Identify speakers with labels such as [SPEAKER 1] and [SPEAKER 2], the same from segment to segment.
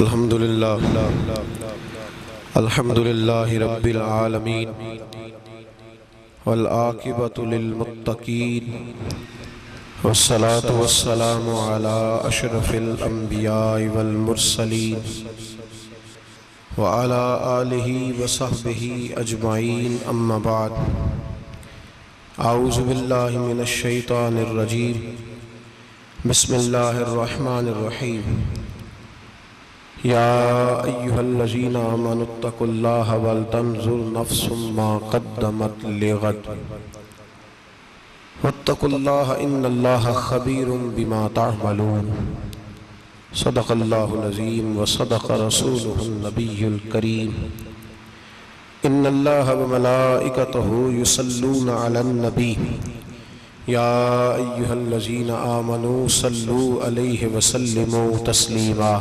[SPEAKER 1] अल्हम्दुलिल्लाहि रब्बिल आलमीन वल आक़िबतु लिल मुत्तक़ीन वस्सलातु वस्सलामु अला अशरफिल अंबियाइ वल मुरसलीन व अला आलिहि व सहबिहि अजमाइन अम्मा बाद। औज़ु बिल्लाहि मिनश शैतानिर रजीम। बिस्मिल्लाहिर रहमानिर रहीम। या अय्युहल्लज़ीना आमनुत्तकुल्लाह वल तंजुर नफ्सुम मा क़द्दमत लिग़द वत्तकुल्लाह इन्नल्लाहा ख़बीरुम बिमा तअमलून। सदक़ल्लाहुल अज़ीम व सदक़ रसूलुहुन नबियुल करीम। इन्नल्लाहा व मलाइकतहु युसल्लूना अलन नबी या अय्युहल्लज़ीना आमनू सल्लू अलैहि व सल्लिमू तस्लीमा।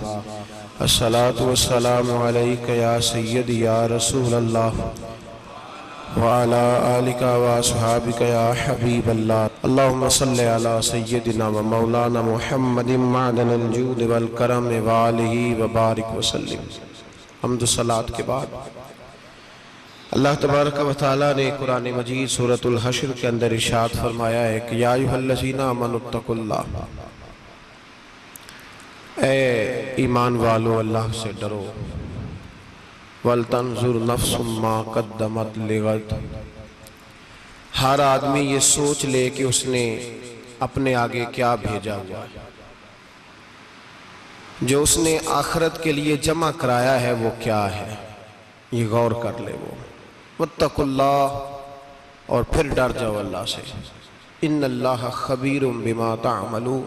[SPEAKER 1] अस्सलातु वस्सलामु अलैका या सय्यदी या रसूलल्लाह व अला आलिका व अस्हाबिका या हबीबल्लाह। अल्लाहुम्मा सल्लि अला सय्यदिना व मौलाना मुहम्मदिन मअदनिल जूद वल करम व आलिहि व बारिक व सल्लिम। हम्द सलात के बाद अल्लाह तबारक व तआला ने कुरान मजीद सूरतुल हश्र के अंदर इरशाद फरमाया है कि या अय्युहल्लज़ीना आमनुत्तकुल्लाह, ए ईमान वालो अल्लाह से डरो। वल तंजुर नफ्सुम मा क़द्दमत लिग़द, हर आदमी ये सोच ले कि उसने अपने आगे क्या भेजा हुआ है, जो उसने आखिरत के लिए जमा कराया है वो क्या है, ये गौर कर ले वो। वत्तकुल्लाह, और फिर डर जाओ अल्लाह से। इन्नल्लाहा ख़बीरुम बिमा तअमलून,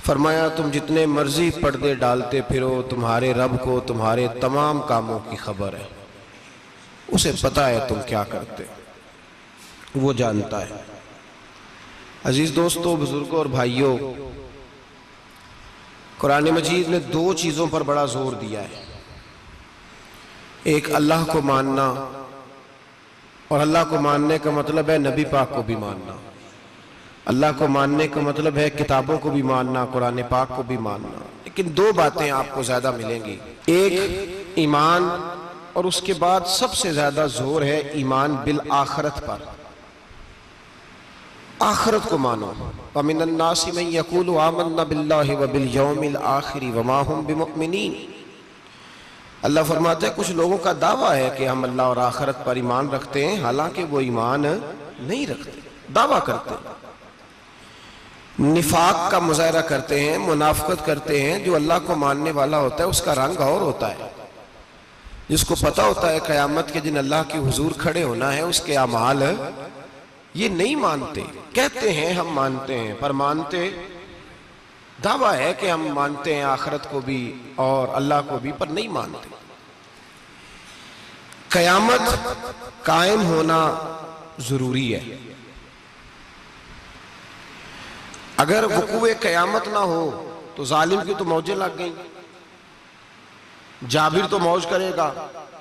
[SPEAKER 1] फरमाया तुम जितने मर्जी पर्दे डालते फिरो, तुम्हारे रब को तुम्हारे तमाम कामों की खबर है, उसे पता है तुम क्या करते, वो जानता है। अजीज दोस्तों, बुजुर्गों और भाइयों, कुरान मजीद ने दो चीज़ों पर बड़ा जोर दिया है। एक अल्लाह को मानना, और अल्लाह को मानने का मतलब है नबी पाक को भी मानना। अल्लाह को मानने का मतलब है किताबों को भी मानना, कुरान पाक को भी मानना। लेकिन दो बातें आपको ज्यादा मिलेंगी, एक ईमान, और उसके बाद सबसे ज्यादा जोर है ईमान बिल आखिरत पर। आखिरत को मानो। व मिनन नासि मन यक़ूलु आमन्ना बिल्लाहि व बिल यौमिल आखिर व मा हुम बिमुमिनीन। अल्लाह फरमाते हैं कुछ लोगों का दावा है कि हम अल्लाह और आखिरत पर ईमान रखते हैं, हालांकि वो ईमान नहीं रखते, दावा करते हैं, निफाक का मुजाहरा करते हैं, मुनाफिकत करते हैं। जो अल्लाह को मानने वाला होता है उसका रंग और होता है, जिसको पता होता है क़यामत के दिन अल्लाह के हुजूर खड़े होना है, उसके अमाल ये नहीं मानते। कहते हैं हम मानते हैं, पर मानते, दावा है कि हम मानते हैं आखिरत को भी और अल्लाह को भी, पर नहीं मानते। क़यामत कायम होना जरूरी है। अगर वक़ूए क़यामत ना हो तो जालिम की तो मौजें लग गई। जाबिर तो मौज करेगा,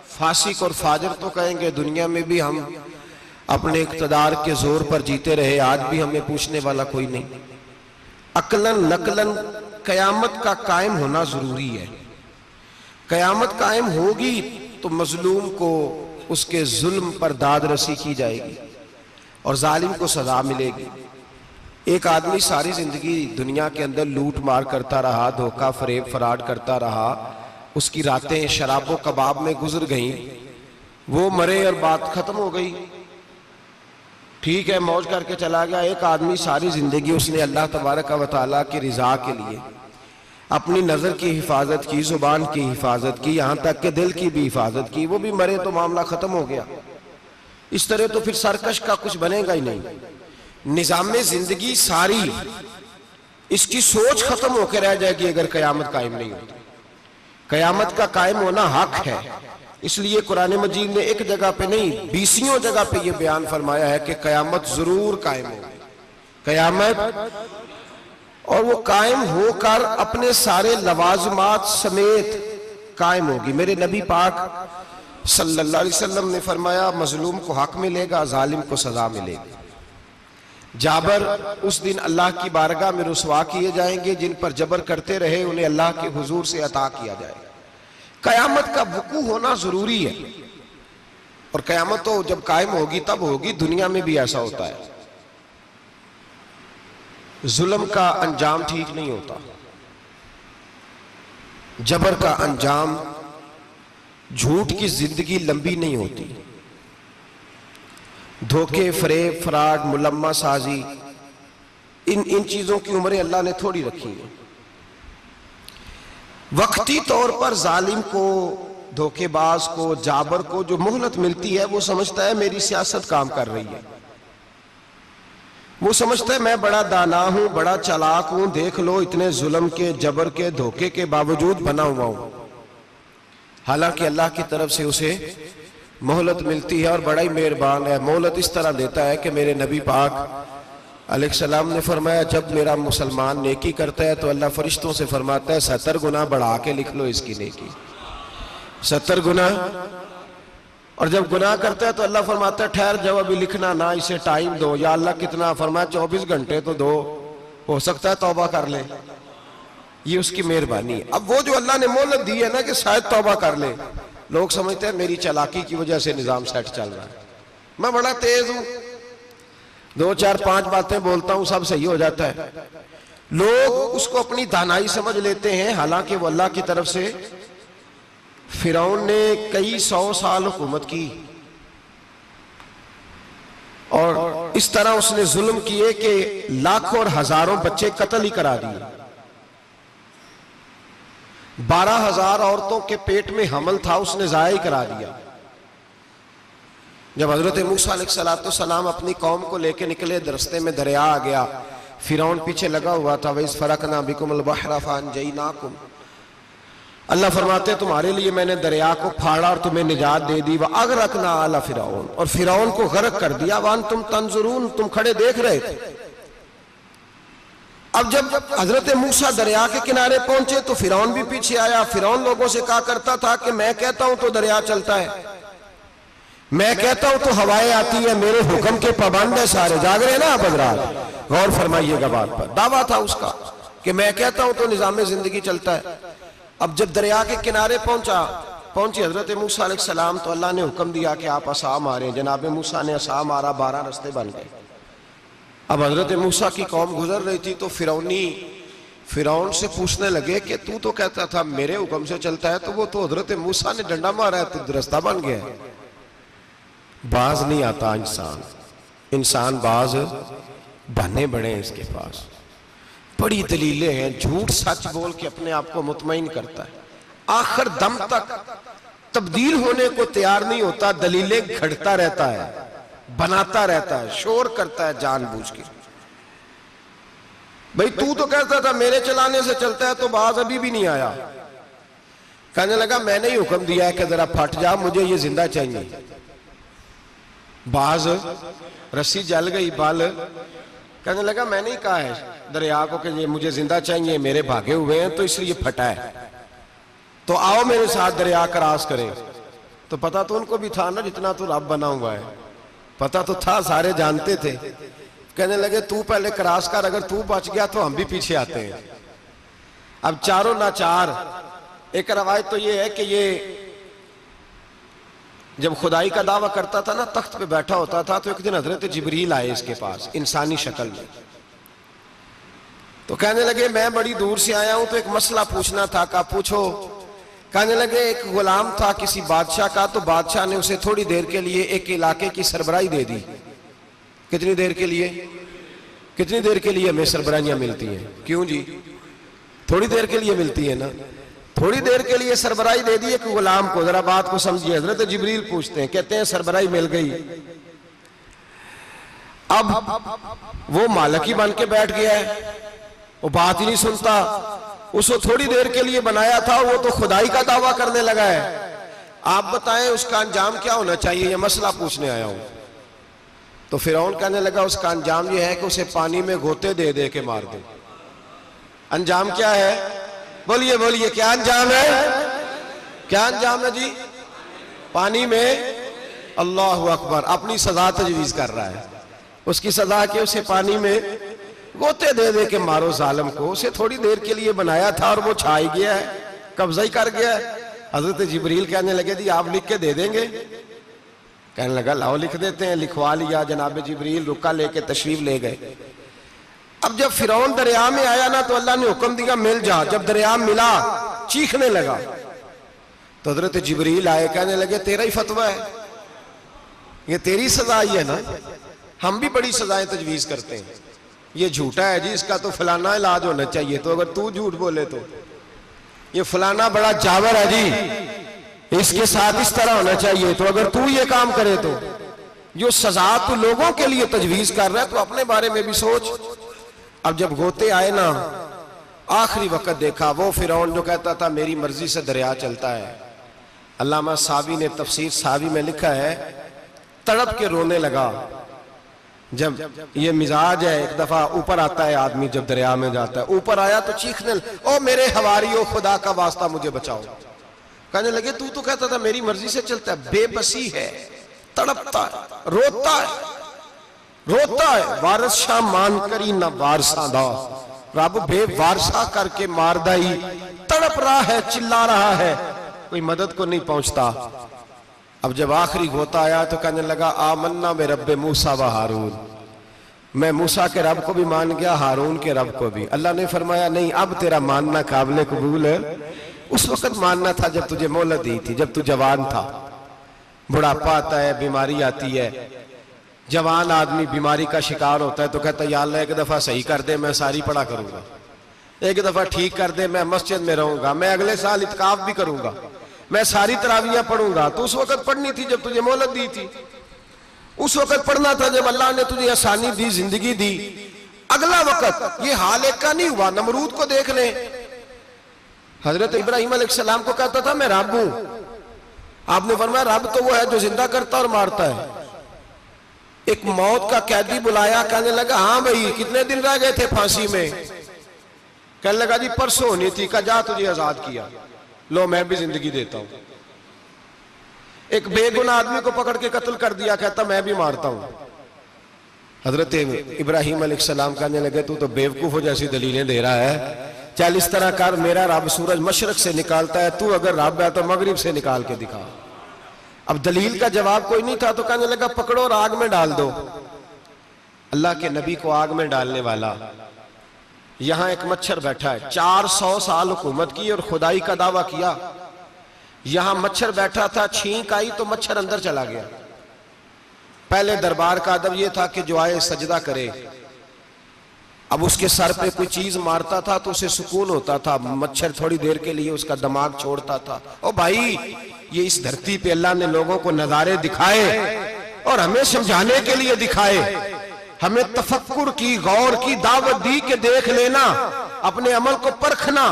[SPEAKER 1] फासिक और फाजिर तो कहेंगे दुनिया में भी हम अपने इक़्तिदार के जोर पर जीते रहे, आज भी हमें पूछने वाला कोई नहीं। अकलन नकलन क़यामत का कायम होना जरूरी है। क़यामत कायम होगी तो मजलूम को उसके जुल्म पर दाद रसी की जाएगी और जालिम को सजा मिलेगी। एक आदमी सारी जिंदगी दुनिया के अंदर लूट मार करता रहा, धोखा फरेब फराड करता रहा, उसकी रातें शराबो कबाब में गुजर गईं, वो मरे और बात खत्म हो गई, ठीक है, मौज करके चला गया। एक आदमी सारी जिंदगी उसने अल्लाह तबारक व तआला की रिजा के लिए अपनी नजर की हिफाजत की, जुबान की हिफाजत की, यहां तक कि दिल की भी हिफाजत की, वो भी मरे तो मामला खत्म हो गया। इस तरह तो फिर सरकश का कुछ बनेगा ही नहीं। निजाम जिंदगी सारी इसकी सोच खत्म होकर रह जाएगी अगर कयामत कायम नहीं होती। कयामत का कायम होना हक है, इसलिए कुरान मजीद ने एक जगह पे नहीं 20 जगह पे ये बयान फरमाया है कि कयामत जरूर कायम होगी, कयामत, और वो कायम होकर अपने सारे लवाजमात समेत कायम होगी। मेरे नबी पाक सल्लल्लाहु अलैहि वसल्लम ने फरमाया मजलूम को हक मिलेगा, जालिम को सजा मिलेगी। जाबर उस दिन अल्लाह की बारगाह में रुसवा किए जाएंगे। जिन पर जबर करते रहे उन्हें अल्लाह के हुजूर से अता किया जाएगा। कयामत का वकू होना जरूरी है, और कयामत तो जब कायम होगी तब होगी। दुनिया में भी ऐसा होता है, जुल्म का अंजाम ठीक नहीं होता, जबर का अंजाम, झूठ की जिंदगी लंबी नहीं होती। धोखे, फरेब, फराड, मुलम्मा साजी, इन चीजों की उम्रें अल्लाह ने थोड़ी रखी है। वक्ती तौर पर जालिम को, धोखेबाज को, जाबर को जो मोहलत मिलती है वो समझता है मेरी सियासत काम कर रही है, वो समझता है मैं बड़ा दाना हूं, बड़ा चालाक हूं, देख लो इतने जुल्म के, जबर के, धोखे के बावजूद बना हुआ हूं। हालांकि अल्लाह की तरफ से उसे मोहलत मिलती है और बड़ा ही मेहरबान है। मोहलत इस तरह देता है कि मेरे नबी पाक अलैहिस्सलाम ने फरमाया जब मेरा मुसलमान नेकी करता है तो अल्लाह फरिश्तों से फरमाता है 70 गुना बढ़ा के लिख लो इसकी नेकी, 70 गुना। और जब गुनाह करता है तो अल्लाह फरमाता है ठहर जाओ अभी लिखना ना, इसे टाइम दो। या अल्लाह कितना, फरमाया 24 घंटे तो दो, हो सकता है तौबा कर ले। ये उसकी मेहरबानी है। अब वो जो अल्लाह ने मोहलत दी है ना कि शायद तौबा कर ले, लोग समझते हैं मेरी चालाकी की वजह से निजाम सेट चल रहा है, मैं बड़ा तेज हूं, 2 4 5 बातें बोलता हूं सब सही हो जाता है। लोग उसको अपनी दानाई समझ लेते हैं, हालांकि वो अल्लाह की तरफ से। फिरौन ने कई 100 साल हुकूमत की और इस तरह उसने जुल्म किए कि लाखों और हजारों बच्चे कत्ल ही करा दिए। 12,000 औरतों के पेट में हमल था, उसने जाया ही करा दिया। जब हजरत मूसा अलैहिस्सलाम अपनी कौम को लेके निकले, रास्ते में दरिया आ गया, फिरौन पीछे लगा हुआ था। वइज़ फरकना बिकुमुल बहरा फअनजयनाकुम, अल्लाह फरमाते तुम्हारे लिए मैंने दरिया को फाड़ा और तुम्हें निजात दे दी। व अगरकना आला फिरौन, और फिरौन को गर्क कर दिया। वान तुम तंजुरून, तुम खड़े देख रहे थे। अब जब हजरत मूसा दरिया के किनारे पहुंचे तो फिरौन भी पीछे आया। फिरौन लोगों से कहा करता था कि मैं कहता हूं तो दरिया चलता है, मैं कहता हूं तो हवाएं आती है, मेरे हुक्म के पाबंद है सारे। जाग रहे हैं ना आप हजरात, गौर फरमाइएगा बात पर। दावा था उसका कि मैं कहता हूं तो निजाम जिंदगी चलता है। अब जब दरिया के किनारे पहुंची हजरत मूसा अलैहिस्सलाम तो अल्लाह ने हुक्म दिया कि आप असा मारे। जनाब मूसा ने असा मारा, 12 रास्ते बन गए। अब हजरत मूसा की कौम गुजर रही थी तो फिरौन से पूछने लगे कि तू तो कहता था मेरे हुक्म से चलता है, तो वो तो हजरत मूसा ने डंडा मारा है तो रास्ता बन गया है। बाज नहीं आता इंसान बाज बने बड़े हैं इसके पास, बड़ी दलीलें हैं। झूठ सच बोल के अपने आप को मुतमईन करता है, आखिर दम तक तब्दील होने को तैयार नहीं होता, दलीलें घड़ता रहता है, बनाता रहता है, शोर करता है जानबूझ के। भाई तू तो कहता था मेरे चलाने से चलता है, तो बाज अभी भी नहीं आया। कहने लगा मैंने ही हुक्म दिया है कि जरा फट जा, मुझे ये जिंदा चाहिए। बाज रस्सी जल गई, बाल कहने लगा मैंने ही कहा है दरिया को कि ये मुझे जिंदा चाहिए, मेरे भागे हुए हैं तो इसलिए फटा है, तो आओ मेरे साथ दरिया क्रॉस करें। तो पता तो उनको भी था ना, जितना तो रब बना हुआ है, पता तो था, सारे जानते थे। कहने लगे तू पहले क्रॉस कर, अगर तू बच गया तो हम भी पीछे आते हैं। अब चारों नाचार। एक रवायत तो ये है कि ये जब खुदाई का दावा करता था ना, तख्त पे बैठा होता था, तो एक दिन हजरत जिब्रील आए इसके पास इंसानी शक्ल में। तो कहने लगे मैं बड़ी दूर से आया हूं तो एक मसला पूछना था। का पूछो। कहने लगे एक गुलाम था किसी बादशाह का, तो बादशाह ने उसे थोड़ी देर के लिए एक इलाके की सरबराही दे दी। कितनी देर के लिए? कितनी देर के लिए हमें सरबराहियां मिलती हैं? क्यों जी? थोड़ी देर के लिए मिलती है ना। थोड़ी देर के लिए सरबराही दे दी एक गुलाम को। जरा बात को समझिए। हजरत जिब्रील पूछते हैं, कहते हैं सरबराही मिल गई। अब वो मालिक ही बन के बैठ गया है, वो बात ही नहीं सुनता। उसको थोड़ी देर के लिए बनाया था, वो तो खुदाई का दावा करने लगा है। आप बताएं उसका अंजाम क्या होना चाहिए, ये मसला पूछने आया हूं। तो फिरौन कहने लगा उसका अंजाम ये है कि उसे पानी में गोते दे दे के मार दे। अंजाम क्या है? बोलिए बोलिए, क्या अंजाम है? क्या अंजाम है जी? पानी में। अल्लाह अकबर, अपनी सजा तजवीज कर रहा है। उसकी सजा के उसे पानी में गोते दे दे के मारो जालिम को। उसे थोड़ी देर के लिए बनाया था और वो छा ही गया है, कब्जा ही कर गया है। हजरत जिब्रील कहने लगे जी आप लिख के दे देंगे? कहने लगा लाओ लिख देते हैं। लिखवा लिया। जनाब जिब्रील रुका लेके तशरीफ ले गए। अब जब फिरौन दरिया में आया ना तो अल्लाह ने हुक्म दिया मिल जा। जब दरिया मिला चीखने लगा तो हजरत जिब्रील आए, कहने लगे तेरा ही फतवा है, ये तेरी सजा ही है ना, हम भी बड़ी सजाएं तजवीज करते हैं। ये झूठा है जी, इसका तो फलाना इलाज होना चाहिए, तो अगर तू झूठ बोले तो ये फलाना बड़ा जावर है जी, इसके साथ इस तरह होना चाहिए, तो अगर तू ये काम करे तो जो सजा तू लोगों के लिए तजवीज कर रहा है तो अपने बारे में भी सोच। अब जब गोते आए ना, आखिरी वक्त देखा वो फिरौन जो कहता था मेरी मर्जी से दरिया चलता है। अल्लामा सावी ने तफसीर सावी में लिखा है तड़प के रोने लगा। जब ये मिजाज है, एक दफा ऊपर आता है आदमी जब दरिया में जाता है, ऊपर आया तो चीखने ओ मेरे हवारियों खुदा का वास्ता मुझे बचाओ। कहने लगे तू तो कहता था मेरी मर्जी से चलता है। बेबसी है, तड़पता है, रोता है। वारस शाह मान करी न वारसा दा, रब बेवारसा करके मारदा ही तड़प रहा है, चिल्ला रहा है, कोई मदद को नहीं पहुंचता। अब जब आखिरी गोता आया तो कहने लगा आमन्ना में रब्बे मूसा व हारून, मैं मूसा के रब को भी मान गया, हारून के रब को भी। अल्लाह ने फरमाया नहीं अब तेरा मानना काबिल कबूल है, उस वक्त मानना था जब तुझे मोहलत दी थी, जब तू जवान था। बुढ़ापा आता है, बीमारी आती है, जवान आदमी बीमारी का शिकार होता है तो कहता है या अल्लाह एक दफा सही कर दे मैं सारी पढ़ा करूंगा, एक दफा ठीक कर दे मैं मस्जिद में रहूंगा, मैं अगले साल इत्काफ भी करूंगा, मैं सारी तरावियां पढ़ूंगा। तो उस वक्त पढ़नी थी जब तुझे मोहलत दी थी, उस वक्त पढ़ना था जब अल्लाह ने तुझे आसानी दी, जिंदगी दी। अगला वक्त ये हाल एक का नहीं हुआ। नमरूद को देख ले, हजरत इब्राहिम अलैहिस्सलाम को कहता था मैं रब हूं, आपने फरमाया रब तो वो है जो जिंदा करता और मारता है। एक मौत का कैदी बुलाया, कहने लगा हाँ भाई कितने दिन रह गए थे फांसी में? कहने लगा जी परसों होनी थी। कहा जा तुझे आजाद किया, लो मैं भी जिंदगी देता हूं। एक बेगुनाह आदमी को पकड़ के कत्ल कर दिया, कहता मैं भी मारता हूं। हजरत इब्राहिम अलैहिस्सलाम कहने लगे तू तो बेवकूफों जैसी दलीलें दे रहा है, चल इस तरह कर, मेरा रब सूरज मशरक से निकालता है, तू अगर रब है तो मगरिब से निकाल के दिखा। अब दलील का जवाब कोई नहीं था तो कहने लगा पकड़ो और आग में डाल दो। अल्लाह के नबी को आग में डालने वाला, यहां एक मच्छर बैठा है, 400 साल हुकूमत की और खुदाई का दावा किया। यहां मच्छर बैठा था, छींक आई तो मच्छर अंदर चला गया। पहले दरबार का अदब यह था कि जो आए सजदा करे। अब उसके सर पे कोई चीज मारता था तो उसे सुकून होता था, मच्छर थोड़ी देर के लिए उसका दिमाग छोड़ता था। ओ भाई ये इस धरती पे अल्लाह ने लोगों को नजारे दिखाए और हमें समझाने के लिए दिखाए, हमें तफक्कुर की, गौर की दावत दी कि देख लेना, अपने अमल को परखना।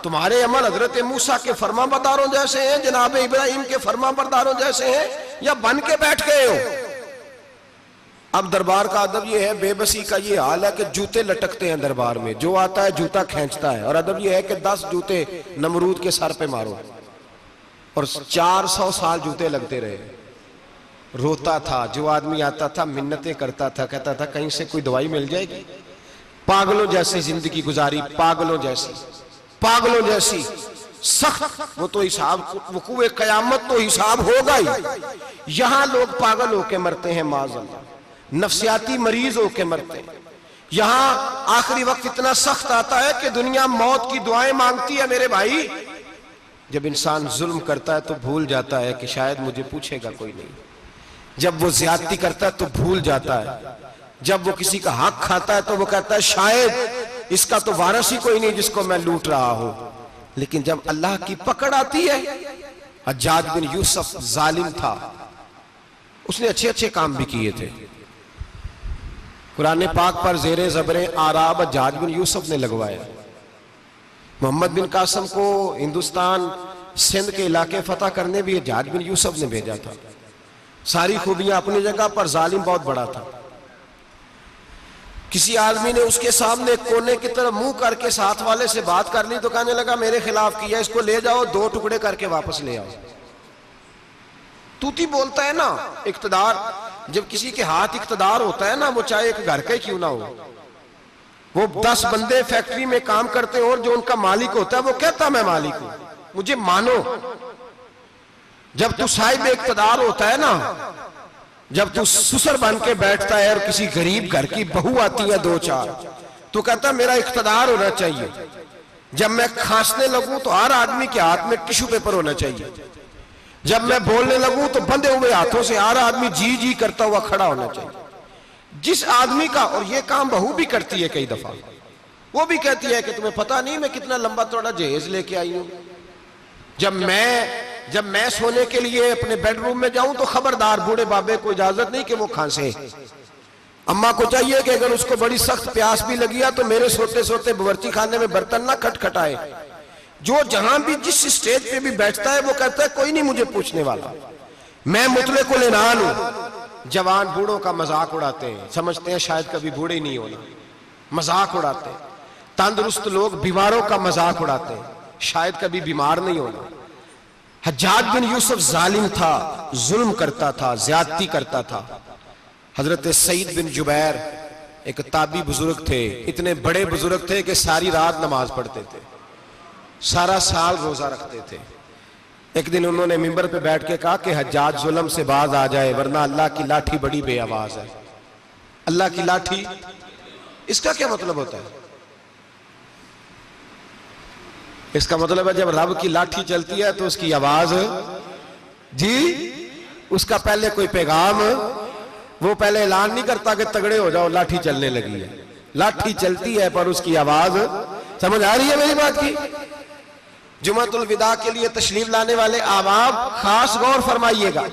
[SPEAKER 1] तुम्हारे अमल हजरत मूसा के फरमाबरदारों जैसे हैं, जनाब इब्राहिम के फरमाबरदारों जैसे हैं, या बन के बैठ गए हो? अब दरबार का अदब यह है, बेबसी का ये हाल है कि जूते लटकते हैं दरबार में, जो आता है जूता खींचता है। और अदब यह है कि 10 जूते नमरूद के सर पे मारो, और 400 साल जूते लगते रहे। रोता था, जो आदमी आता था मिन्नतें करता था, कहता था कहीं से कोई दवाई मिल जाएगी। पागलों जैसी जिंदगी गुजारी, पागलों जैसी सख्त। वो तो हिसाब, वकूए कयामत तो हिसाब होगा ही। यहां लोग पागल होके मरते हैं, माज़अल्लाह, नफ्सियाती मरीज होके मरते हैं। यहां आखिरी वक्त इतना सख्त आता है कि दुनिया मौत की दुआएं मांगती है। मेरे भाई जब इंसान जुल्म करता है तो भूल जाता है कि शायद मुझे पूछेगा कोई नहीं। जब वो ज्यादती करता है तो भूल जाता है। जब वो किसी का हक खाता है तो वो कहता है शायद इसका तो वारिस ही कोई नहीं जिसको मैं लूट रहा हूं। लेकिन जब अल्लाह की पकड़ आती है, हज्जाज बिन यूसुफ जालिम था, उसने अच्छे अच्छे काम भी किए थे। कुरान पाक पर जेरे ज़बरे आराब हज्जाज बिन यूसुफ ने लगवाया। मोहम्मद बिन कासिम को हिंदुस्तान सिंध के इलाके फतह करने भी हज्जाज बिन यूसुफ ने भेजा था। सारी खूबियां अपनी जगह पर, जालिम बहुत बड़ा था। किसी आदमी ने उसके सामने कोने की तरफ मुंह करके साथ वाले से बात कर ली तो कहने लगा मेरे खिलाफ किया, इसको ले जाओ, 2 टुकड़े करके वापस ले आओ। तूती बोलता है ना इक्तदार। जब किसी के हाथ इख्तदार होता है ना, वो चाहे एक घर का ही क्यों ना हो, वो 10 बंदे फैक्ट्री में काम करते हो और जो उनका मालिक होता है वो कहता मैं मालिक हूं, मुझे मानो। जब तू साहिब इख्तदार होता है ना, जब तू सुसर बन के बैठता है और किसी गरीब घर की बहू आती है 2-4, तो कहता मेरा इख्तदार होना चाहिए। जब मैं खांसने लगूं तो हर आदमी के हाथ में टिश्यू पेपर होना चाहिए। जब मैं बोलने लगूं तो बंधे हुए हाथों से हर आदमी जी जी करता हुआ खड़ा होना चाहिए। जिस आदमी का, और ये काम बहू भी करती है कई दफा, वो भी कहती है कि तुम्हें पता नहीं मैं कितना लंबा चौड़ा जहेज लेके आई हूं। जब मैं सोने के लिए अपने बेडरूम में जाऊं तो खबरदार बूढ़े बाबे को इजाजत नहीं कि वो खांसे। अम्मा को चाहिए कि अगर उसको बड़ी सख्त प्यास भी लगी है तो मेरे सोते सोते बावर्ची खाने में बर्तन ना खटखटाए। जो जहां भी जिस स्टेज पे भी बैठता है वो कहता है कोई नहीं मुझे पूछने वाला, मैं मुतले को लेनान हूं। जवान बूढ़ों का मजाक उड़ाते हैं, समझते हैं शायद कभी बूढ़े नहीं होना, मजाक उड़ाते हैं। तंदुरुस्त लोग बीमारों का मजाक उड़ाते हैं, शायद कभी बीमार नहीं होना। हज्जाज बिन यूसुफ जालिम था, जुल्म करता था, ज्यादती करता था। हजरत सईद बिन जुबैर एक ताबी बुजुर्ग थे, इतने बड़े बुजुर्ग थे कि सारी रात नमाज पढ़ते थे, सारा साल रोजा रखते थे। एक दिन उन्होंने मिंबर पे बैठ के कहा कि हज्जाज जुल्म से बाज आ जाए वरना अल्लाह की लाठी बड़ी बेआवाज है। अल्लाह की लाठी, इसका क्या मतलब होता है? इसका मतलब है जब रब की लाठी चलती है तो उसकी आवाज जी, उसका पहले कोई पैगाम, वो पहले ऐलान नहीं करता कि तगड़े हो जाओ लाठी चलने लगी है। लाठी चलती है पर उसकी आवाज, समझ आ रही है मेरी बात की? जुमातुल विदा के लिए तशरीफ लाने वाले आवाब खास गौर फरमाइएगा।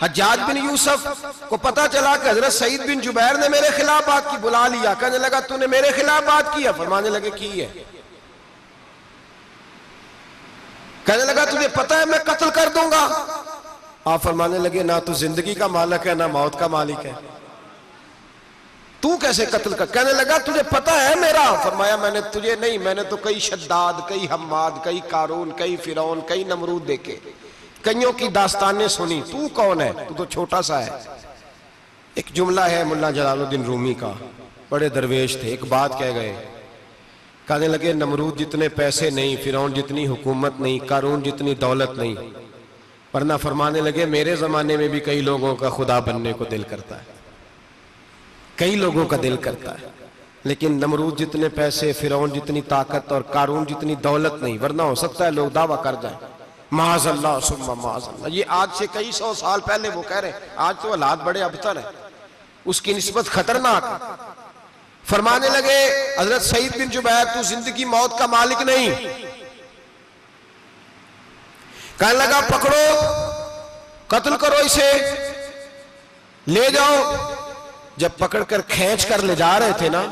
[SPEAKER 1] हज्जाज बिन यूसुफ को पता चला कि हजरत सईद बिन जुबैर ने मेरे खिलाफ बात की, बुला लिया। कहने लगा तूने मेरे खिलाफ बात की है? फरमाने लगे की है। कहने लगा तुझे पता है मैं कत्ल कर दूंगा? आप फरमाने लगे ना तू जिंदगी का मालिक है ना मौत का मालिक है, तू कैसे कत्ल कर? कहने लगा तुझे पता है मेरा? फरमाया मैंने तुझे नहीं, मैंने तो कई शद्दाद, कई हम्माद, कई कारून, कई फिरौन, कई नमरूद देखे, कईयों की दास्तानें सुनी, तू कौन है? तू तो छोटा सा है। एक जुमला है मुल्ला जलालुद्दीन रूमी का, बड़े दरवेश थे, एक बात कह गए। कहने लगे नमरूद जितने पैसे नहीं, फिरौन जितनी हुकूमत नहीं, कारून जितनी दौलत नहीं, वरना फरमाने लगे मेरे जमाने में भी कई लोगों का खुदा बनने को दिल करता है, कई लोगों का दिल करता है, लेकिन नमरूद जितने पैसे, फिरौन जितनी ताकत और कारून जितनी दौलत नहीं, वरना हो सकता है लोग दावा कर जाए माज़अल्लाह सुम्मा माज़अल्लाह। ये आज से कई 100 साल पहले वो कह रहे हैं, आज तो हालात बड़े अबतर है, उसकी निस्बत खतरनाक। फरमाने लगे हजरत सईद बिन जुबैर तू जिंदगी मौत का मालिक नहीं। कहने लगा पकड़ो, कत्ल करो इसे, ले जाओ। जब पकड़कर खींच कर ले जा रहे थे ना,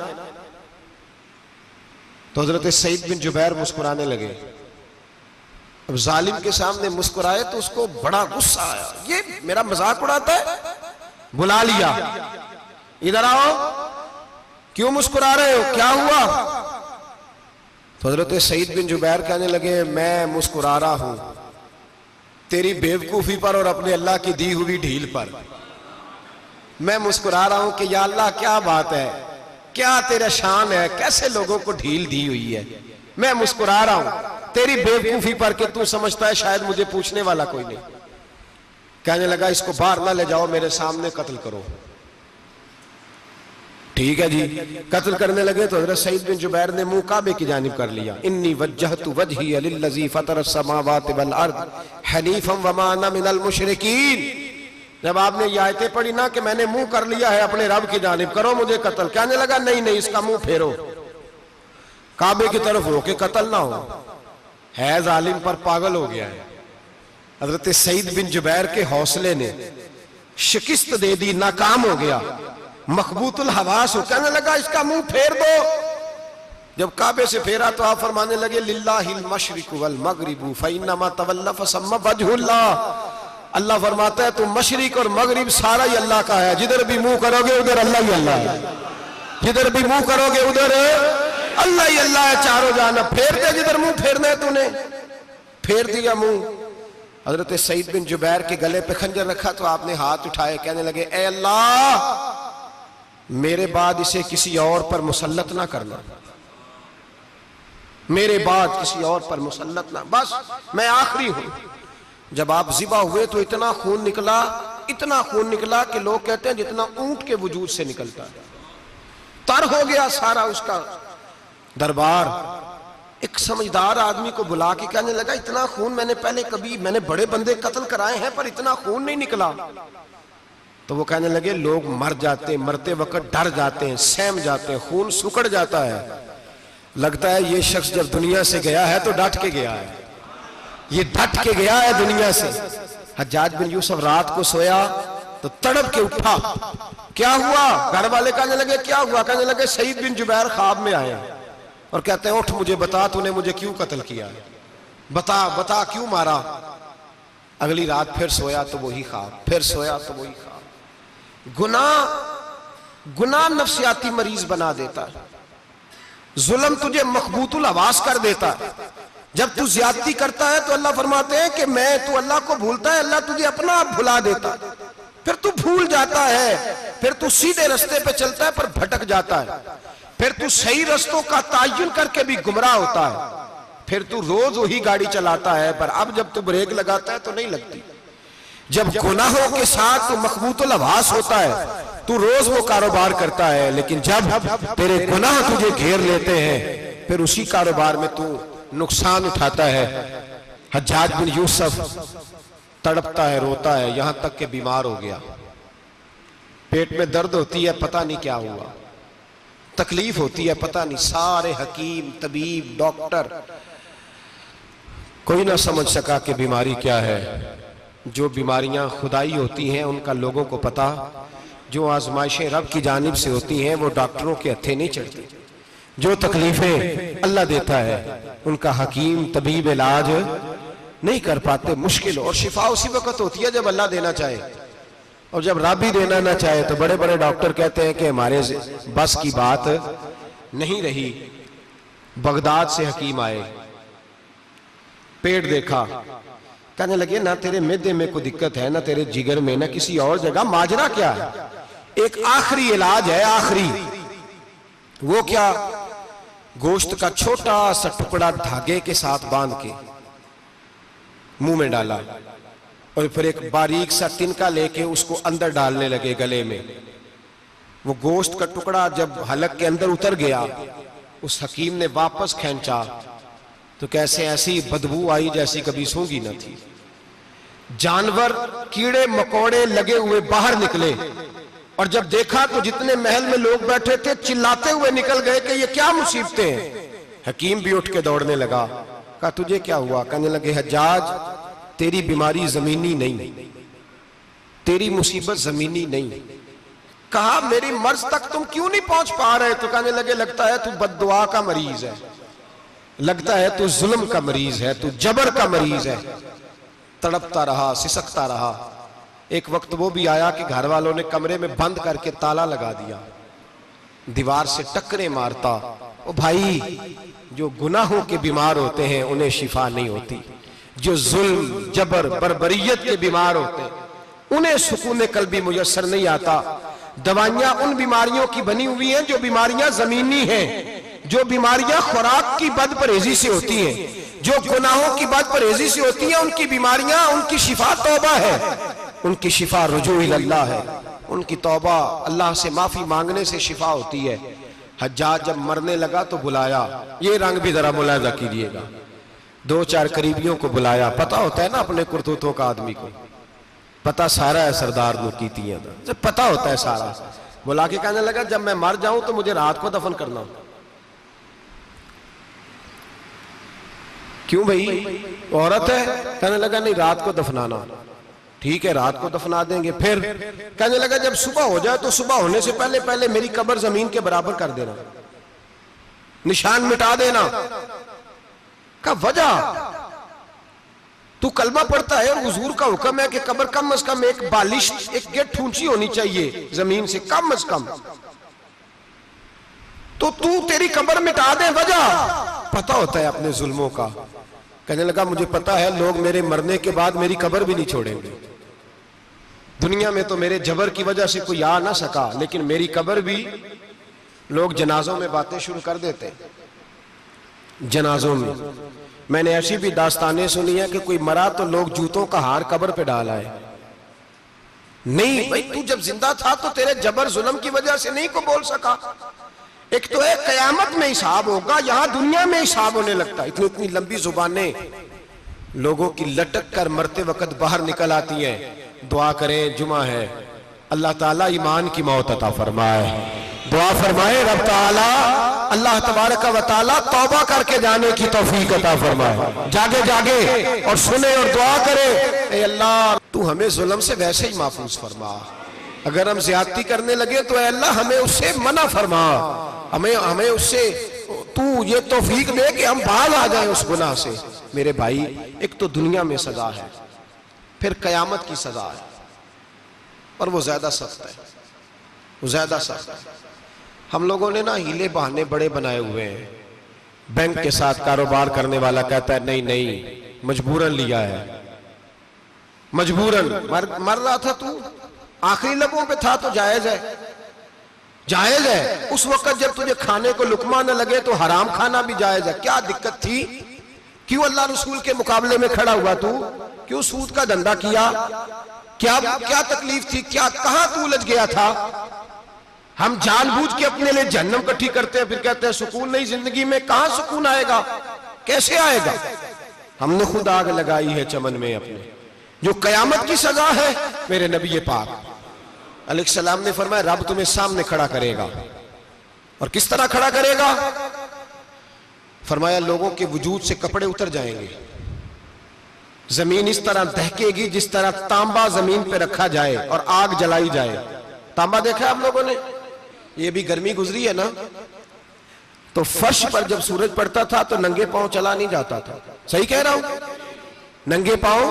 [SPEAKER 1] तो हजरत सईद बिन जुबैर मुस्कुराने लगे। अब जालिम के सामने मुस्कुराए तो उसको बड़ा गुस्सा आया, ये मेरा मजाक उड़ाता है। बुला लिया, इधर आओ, क्यों मुस्कुरा रहे हो, क्या हुआ? तो हजरत सईद बिन जुबैर कहने लगे मैं मुस्कुरा रहा हूं तेरी बेवकूफी पर और अपने अल्लाह की दी हुई ढील पर। मैं मुस्कुरा रहा हूं कि या अल्लाह क्या बात है, क्या तेरा शान है, कैसे लोगों को ढील दी हुई है। मैं मुस्कुरा रहा हूं तेरी बेवकूफी पर कि तू समझता है शायद मुझे पूछने वाला कोई नहीं। कहने लगा इसको बाहर ना ले जाओ, मेरे सामने कत्ल करो। ठीक है जी, कत्ल करने लगे तो हजरत सईद बिन जुबैर ने मुंह काबे की जानिब कर लिया। इन्नी वज्जहतु वजही लिल्लज़ी फतरस समावाति वल अर्द हनीफम वमा अना मिनल मुशरिकीन। जब आपने ये आयतें पढ़ी ना कि मैंने मुंह कर लिया है अपने रब की जानिब, करो मुझे कत्ल। कहने लगा नहीं नहीं, इसका मुंह फेरो, काबे की तरफ हो के कत्ल ना हो। है जालिम पर पागल हो गया है। हजरत सईद बिन जुबैर के हौसले ने शिकस्त दे दी, नाकाम हो गया, मकबूतुल हवास हो। कहने लगा इसका मुंह फेर दो। जब काबे से फेरा तो आप फरमाने लगे लिल्लाहिल मशरिकु वल मगरिबु फइन्नमा तवल्ला फसम्मा वजहुल्लाह। अल्लाह फरमाता है तुम मशरिक और मगरिब सारा ही अल्लाह का है, जिधर भी मुंह करोगे उधर अल्लाह ही अल्लाह है, जिधर भी मुंह करोगे उधर अल्लाह ही अल्लाह है, चारों जाना। फेर दे जिधर मुंह फेरना है, तूने फेर दिया मुंह। हजरत सईद बिन जुबैर के गले पे खंजर रखा तो आपने हाथ उठाए, कहने लगे ए अल्लाह मेरे बाद इसे किसी और पर मुसल्लत ना करना, मेरे बाद किसी और पर मुसल्लत ना, बस मैं आखिरी हूं। जब आप ज़िबा हुए तो इतना खून निकला, इतना खून निकला कि लोग कहते हैं जितना ऊंट के वजूद से निकलता है। तर हो गया सारा उसका दरबार। एक समझदार आदमी को बुला के कहने लगा इतना खून मैंने बड़े बंदे कत्ल कराए हैं पर इतना खून नहीं निकला। तो वो कहने लगे लोग मर जाते, मरते वक्त डर जाते हैं, सहम जाते हैं, खून सुकड़ जाता है। लगता है ये शख्स जब दुनिया से गया है तो डट के गया है, ये डट के गया है दुनिया से। हज्जाज बिन यूसुफ रात को सोया तो तड़प के उठा, क्या हुआ? घर वाले कहने लगे क्या हुआ? कहने लगे सईद बिन जुबैर ख्वाब में आए और कहते हैं उठ मुझे बता तूने मुझे क्यों कत्ल किया, बता बता क्यों मारा। अगली रात फिर सोया तो वही ख्वाब, फिर सोया तो वही ख्वाब। गुनाह नफ्सियाती मरीज बना देता है, जुल्म तुझे मखबूतुल आवाज कर देता है। जब तू ज्यादती करता है तो अल्लाह फरमाते हैं कि तू अल्लाह को भूलता है, अल्लाह तुझे अपना आप भुला देता है। फिर तू भूल जाता है, फिर तू सीधे रास्ते पे चलता है पर भटक जाता है, फिर तू सही रास्तों का तायुन करके भी गुमराह होता है, फिर तू रोज वही गाड़ी चलाता है पर अब जब तू ब्रेक लगाता है तो नहीं लगती। जब गुनाहों के साथ तू मखबूतुल आवाज होता है तू रोज वो कारोबार करता है, लेकिन जब तेरे गुनाह तुझे घेर लेते हैं फिर उसी कारोबार में तू नुकसान उठाता है। हज्जाज बिन यूसुफ तड़पता है, रोता है, यहां तक के बीमार हो गया, पेट में दर्द होती है, पता नहीं क्या हुआ, तकलीफ होती है, पता नहीं। सारे हकीम, तबीब, डॉक्टर कोई ना समझ सका कि बीमारी क्या है। जो बीमारियां खुदाई होती हैं उनका लोगों को पता, जो आजमाइशें रब की जानिब से होती हैं वो डॉक्टरों के हत्थे नहीं चढ़ती। जो तकलीफें अल्लाह देता है उनका हकीम तबीब इलाज नहीं कर पाते, मुश्किल। और शिफा उसी वक्त होती है जब अल्लाह देना चाहे, और जब रब ही देना ना चाहे तो बड़े बड़े डॉक्टर कहते हैं कि हमारे बस की बात नहीं रही। बगदाद से हकीम आए, पेट देखा, कहने लगे ना तेरे मिर्दे में कोई दिक्कत है, ना तेरे जिगर में, ना किसी और जगह, माजरा क्या है? एक आखिरी इलाज है, आखिरी। वो क्या? गोश्त का छोटा सा टुकड़ा धागे के साथ बांध के मुंह में डाला और फिर एक बारीक सा तिनका लेके उसको अंदर डालने लगे गले में। वो गोश्त का टुकड़ा जब हलक के अंदर उतर गया, उस हकीम ने वापस खींचा तो कैसे ऐसी बदबू आई जैसी कभी सूंघी न थी। जानवर, कीड़े मकोड़े लगे हुए बाहर निकले, और जब देखा तो जितने महल में लोग बैठे थे चिल्लाते हुए निकल गए कि ये क्या मुसीबतें हैं। हकीम भी उठ के दौड़ने लगा, कहा तुझे क्या हुआ? कहने लगे हज्जाज तेरी बीमारी जमीनी नहीं, तेरी मुसीबत जमीनी नहीं। कहा मेरी मर्ज तक तुम क्यों नहीं पहुंच पा रहे? तो कहने लगे लगता है तू बद्दुआ का मरीज है, लगता है तू जुल्म का मरीज है, तू जबर का मरीज है। तड़पता रहा, सिसकता रहा। एक वक्त वो भी आया कि घर वालों ने कमरे में बंद करके ताला लगा दिया, दीवार से टक्करे मारता। ओ भाई, जो गुनाहों के बीमार होते हैं उन्हें शिफा नहीं होती, जो जुल्म, जबर, बर्बरियत के बीमार होते हैं उन्हें सुकून कल्बी मुयस्सर नहीं आता। दवाइयां उन बीमारियों की बनी हुई हैं जो बीमारियां जमीनी हैं, जो बीमारियां खुराक की बदपरहेजी से होती हैं, जो गुनाहों की बदपरहेजी से होती हैं, उनकी बीमारियां, उनकी शिफा तौबा है, उनकी शिफा रुजू इल्लाह है, उनकी तौबा अल्लाह से माफी मांगने से शिफा होती है। हज्जाज जब मरने लगा तो बुलाया, ये रंग भी जरा मुलाजा कीजिएगा, दो चार करीबियों को बुलाया। पता होता है ना अपने करतूतों का, आदमी को पता सारा है, सरदार नुकीतियां जब पता होता है सारा। बुला के कहने लगा जब मैं मर जाऊं तो मुझे रात को दफन करना। क्यों भाई, औरत है? कहने लगा नहीं, रात को दफनाना। ठीक है, रात को दफना देंगे। फिर कहने लगा जब सुबह हो जाए तो सुबह होने से पहले पहले मेरी कब्र जमीन के बराबर कर देना, निशान मिटा देना। का वजह तू कलमा पढ़ता है और हुजूर का हुक्म है कि कब्र कम अज कम एक बालिश, एक गेट ऊंची होनी चाहिए जमीन से कम अज कम, तो तू तेरी कब्र मिटा दे। वजह पता होता है अपने जुल्मों का। कहने लगा मुझे पता है लोग मेरे मरने के बाद मेरी कब्र भी नहीं छोड़ेंगे। दुनिया में तो मेरे जबर की वजह से कोई आ ना सका, लेकिन मेरी कब्र भी लोग जनाजों में बातें शुरू कर देते हैं। जनाजों में मैंने ऐसी भी दास्तानें सुनी है कि कोई मरा तो लोग जूतों का हार कब्र पे डाल आए। नहीं भाई, तू जब जिंदा था तो तेरे जबर जुल्म की वजह से नहीं को बोल सका। एक तो है कयामत में हिसाब होगा, यहां दुनिया में हिसाब होने लगता है। इतनी इतनी लंबी जुबानें लोगों की लटक कर मरते वक्त बाहर निकल आती हैं। दुआ करें, जुमा है, अल्लाह ताला ईमान की मौत अता फरमाए। दुआ फरमाए रब ताला, अल्लाह तबारक व तआला तौबा करके जाने की तौफीक अता फरमाए। जागे जागे और सुने और दुआ करे, ए अल्लाह तू हमें जुल्म से वैसे ही महफूज फरमा। अगर हम ज्यादती करने लगे तो ए अल्लाह हमें उससे मना फरमा, हमें उससे तू ये तौफीक दे कि हम बाहर आ जाए उस गुनाह से। मेरे भाई, एक तो दुनिया में सजा है, फिर कयामत की सजा है, और वो ज्यादा सख्त है, वो ज्यादा सख्त है। हम लोगों ने ना हीले बहाने बड़े बनाए हुए हैं। बैंक के साथ कारोबार करने वाला कहता है नहीं नहीं मजबूरन लिया है, मजबूरन मर रहा था तू, आखिरी लबों पे था तो जायज है, जायज है। उस वक्त जब तुझे खाने को लुकमा न लगे तो हराम खाना भी जायज है। क्या दिक्कत थी? क्यों अल्लाह रसूल के मुकाबले में खड़ा हुआ तू? क्यों सूद का धंधा किया? क्या क्या तकलीफ थी? क्या कहां तू उलझ गया था? हम जानबूझ के अपने लिए जहन्नम इकट्ठी करते हैं, फिर कहते हैं सुकून नहीं जिंदगी में। कहां सुकून आएगा? कैसे आएगा? हमने खुद आग लगाई है चमन में अपने। जो कयामत की सजा है, मेरे नबी पाक अलैहिस्सलाम ने फरमाया रब तुम्हें सामने खड़ा करेगा। और किस तरह खड़ा करेगा? फरमाया लोगों के वजूद से कपड़े उतर जाएंगे, जमीन इस तरह दहकेगी जिस तरह तांबा जमीन पे रखा जाए और आग जलाई जाए। तांबा देखा है आप लोगों ने? ये भी गर्मी गुजरी है ना, तो फर्श पर जब सूरज पड़ता था तो नंगे पांव चला नहीं जाता था। सही कह रहा हूं? नंगे पांव,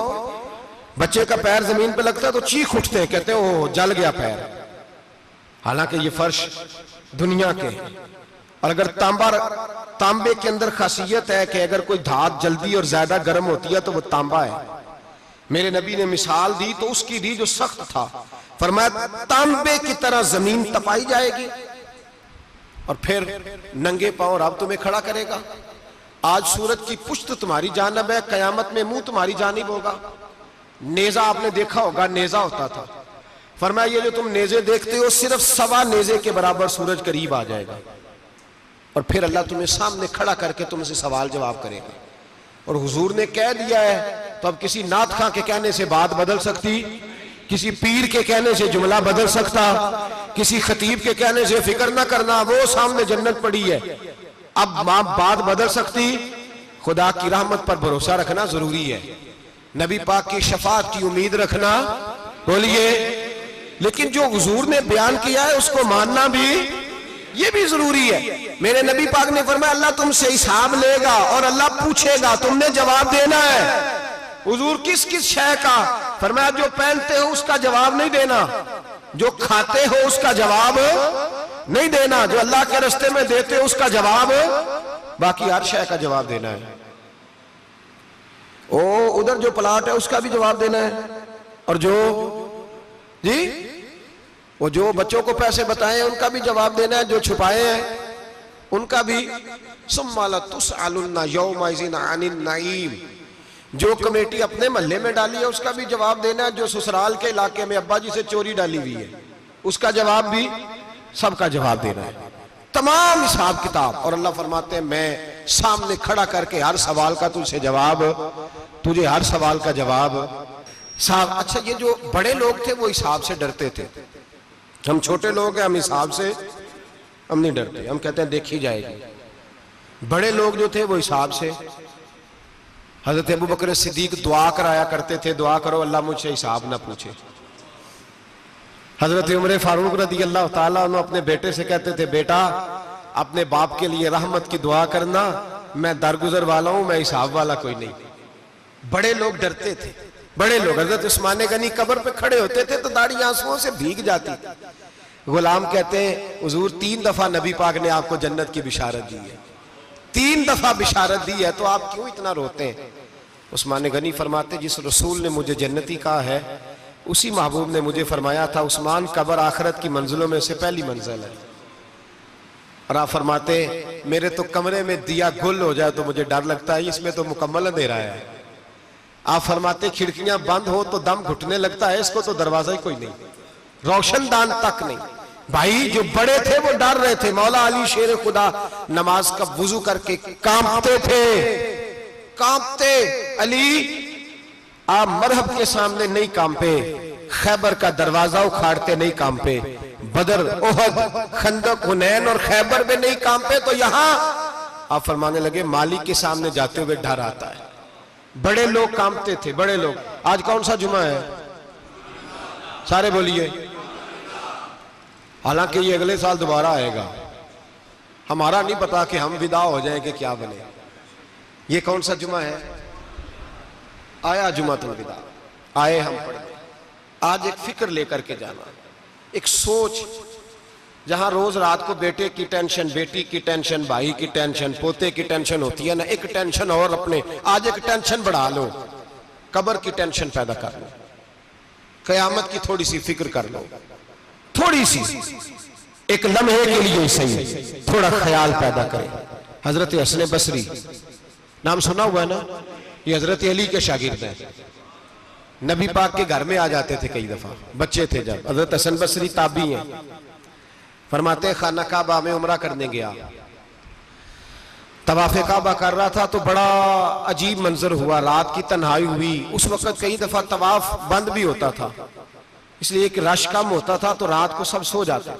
[SPEAKER 1] बच्चे का पैर जमीन पे लगता है तो चीख उठते हैं, कहते हैं ओ जल गया पैर। हालांकि ये फर्श दुनिया के हैं। और अगर तांबे के अंदर खासियत है कि अगर कोई धात जल्दी और ज्यादा गर्म होती है तो वो तांबा है। मेरे नबी ने मिसाल दी तो उसकी दी जो सख्त था। फरमाया तांबे की तरह जमीन तपाई जाएगी और फिर नंगे पांव रब तुम्हें खड़ा करेगा। आज सूरज की पुश्त तुम्हारी जानिब है, कयामत में मुंह तुम्हारी जानिब होगा। नेजा आपने देखा होगा, नेजा होता था। फरमाया ये जो तुम नेजे देखते हो सिर्फ सवा नेजे के बराबर सूरज करीब आ जाएगा और फिर अल्लाह तुम्हें सामने खड़ा करके तुमसे सवाल जवाब करेगा। और हुजूर ने कह दिया है तो अब किसी नात खां के कहने से बात बदल सकती, किसी पीर के कहने से जुमला बदल सकता, किसी खतीब के कहने से फिक्र ना करना वो सामने जन्नत पड़ी है, अब बात बदल सकती। खुदा की रहमत पर भरोसा रखना जरूरी है, नबी पाक की शफाअत की उम्मीद रखना। बोलिए, लेकिन जो हुजूर ने बयान किया है उसको मानना भी ये भी जरूरी है। मेरे नबी पाक ने फरमाया अल्लाह तुमसे हिसाब लेगा और अल्लाह पूछेगा, तुमने जवाब देना है। हुजूर किस किस शय का? फरमाया जो पहनते हो उसका जवाब नहीं देना, जो खाते हो उसका जवाब नहीं देना, जो अल्लाह के रास्ते में देते हो उसका जवाब, बाकी हर शय का जवाब देना है। ओ उधर जो प्लाट है उसका भी जवाब देना है, और जो जी वो जो बच्चों को पैसे बताए उनका भी जवाब देना है, जो छुपाए हैं उनका भी। सुम्मा लतुसअलुन्ना यौमइज़िन अनिन नईम, जो कमेटी अपने मोहल्ले में डाली है उसका भी जवाब देना है, जो ससुराल के इलाके में अब्बा जी से चोरी डाली हुई है उसका जवाब भी, सबका जवाब देना है, तमाम हिसाब किताब। और अल्लाह फरमाते हैं मैं सामने खड़ा करके हर सवाल का तुझसे जवाब, तुझे हर सवाल का जवाब साहब। अच्छा, ये जो बड़े लोग थे वो हिसाब से डरते थे, हम छोटे लोग हैं, हम हिसाब से हम नहीं डरते, हम कहते हैं देखी जाएगी। बड़े लोग जो थे वो हिसाब से, हजरत अबू बकर सिद्दीक दुआ कराया करते थे, दुआ करो अल्लाह मुझसे हिसाब ना पूछे। हजरत उमर फारूक रज़ी अल्लाह ताला अन्हु अपने बेटे से कहते थे बेटा अपने बाप के लिए रहमत की दुआ करना, मैं दरगुजर वाला हूं, मैं हिसाब वाला कोई नहीं। बड़े लोग डरते थे, बड़े लोग। हजरत उस्मान गनी कब्र पे खड़े होते थे तो दाढ़ी आंसुओं से भीग जाती। गुलाम कहते हैं हुजूर 3 दफा नबी पाक ने आपको जन्नत की बिशारत दी है, 3 दफा बिशारत दी है, तो आप क्यों इतना रोते हैं? उस्मान गनी फरमाते जिस रसूल ने मुझे जन्नती कहा है उसी महबूब ने मुझे फरमाया था उस्मान कब्र आखिरत की मंजिलों में से पहली मंजिल है। और आप फरमाते मेरे तो कमरे में दिया गुल हो जाए तो मुझे डर लगता है, इसमें तो मुकम्मल अंधेरा है। आप फरमाते खिड़कियां बंद हो तो दम घुटने लगता है, इसको तो दरवाजा ही कोई नहीं, रोशनदान तक नहीं। भाई जो बड़े थे वो डर रहे थे। मौला अली शेर खुदा नमाज का वुजू करके कांपते थे, कांपते। अली आप मरहब के सामने नहीं कांपे, खैबर का दरवाजा उखाड़ते नहीं कांपे, बदर ओहद खंदक हुनैन और खैबर में नहीं कांपे, तो यहां आप फरमाने लगे मालिक के सामने जाते हुए डर आता है। बड़े लोग कांपते थे, बड़े लोग। आज कौन सा जुमा है? सारे बोलिए। हालांकि ये अगले साल दोबारा आएगा, हमारा नहीं पता कि हम विदा हो जाएं कि क्या बने। ये कौन सा जुमा है? आया जुमातुल विदा, आए हम पढ़े। आज एक फिक्र लेकर के जाना, एक सोच, जहां रोज रात को बेटे की टेंशन, बेटी की टेंशन, भाई की टेंशन, पोते की टेंशन होती है ना, एक टेंशन और अपने आज एक टेंशन बढ़ा लो, कब्र की टेंशन पैदा कर लो, कयामत की थोड़ी सी फिक्र कर लो, थोड़ी सी, एक लम्हे के लिए सही थोड़ा ख्याल पैदा करें। हजरत हसन बसरी नाम सुना हुआ है ना, ये हजरत अली के शागिर्द हैं। नबी पाक के घर में आ जाते थे कई दफा, बच्चे थे जब। हजरत हसन बसरी ताबी हैं, फरमाते खाना काबा में उमरा करने गया, तवाफ़े काबा कर रहा था तो बड़ा अजीब मंजर हुआ, रात की तन्हाई हुई। उस वक्त कई दफा तवाफ बंद भी होता था, इसलिए एक रश कम होता था तो रात को सब सो जाते।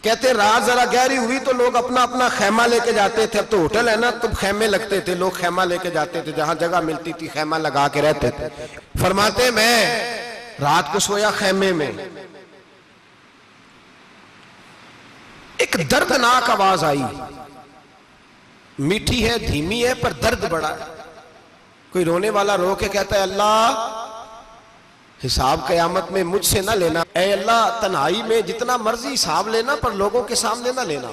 [SPEAKER 1] कहते रात जरा गहरी हुई तो लोग अपना अपना खैमा लेके जाते थे। अब तो होटल है ना, तो खैमे लगते थे, लोग खैमा लेके जाते थे, जहां जगह मिलती थी खैमा लगा के रहते थे। फरमाते मैं रात को सोया खैमे में, एक दर्दनाक आवाज आई, मीठी है, धीमी है, पर दर्द बड़ा है। कोई रोने वाला रो के कहता है अल्लाह हिसाब कयामत में मुझसे ना लेना, ऐ अल्लाह तन्हाई में जितना मर्जी हिसाब लेना पर लोगों के सामने ना लेना।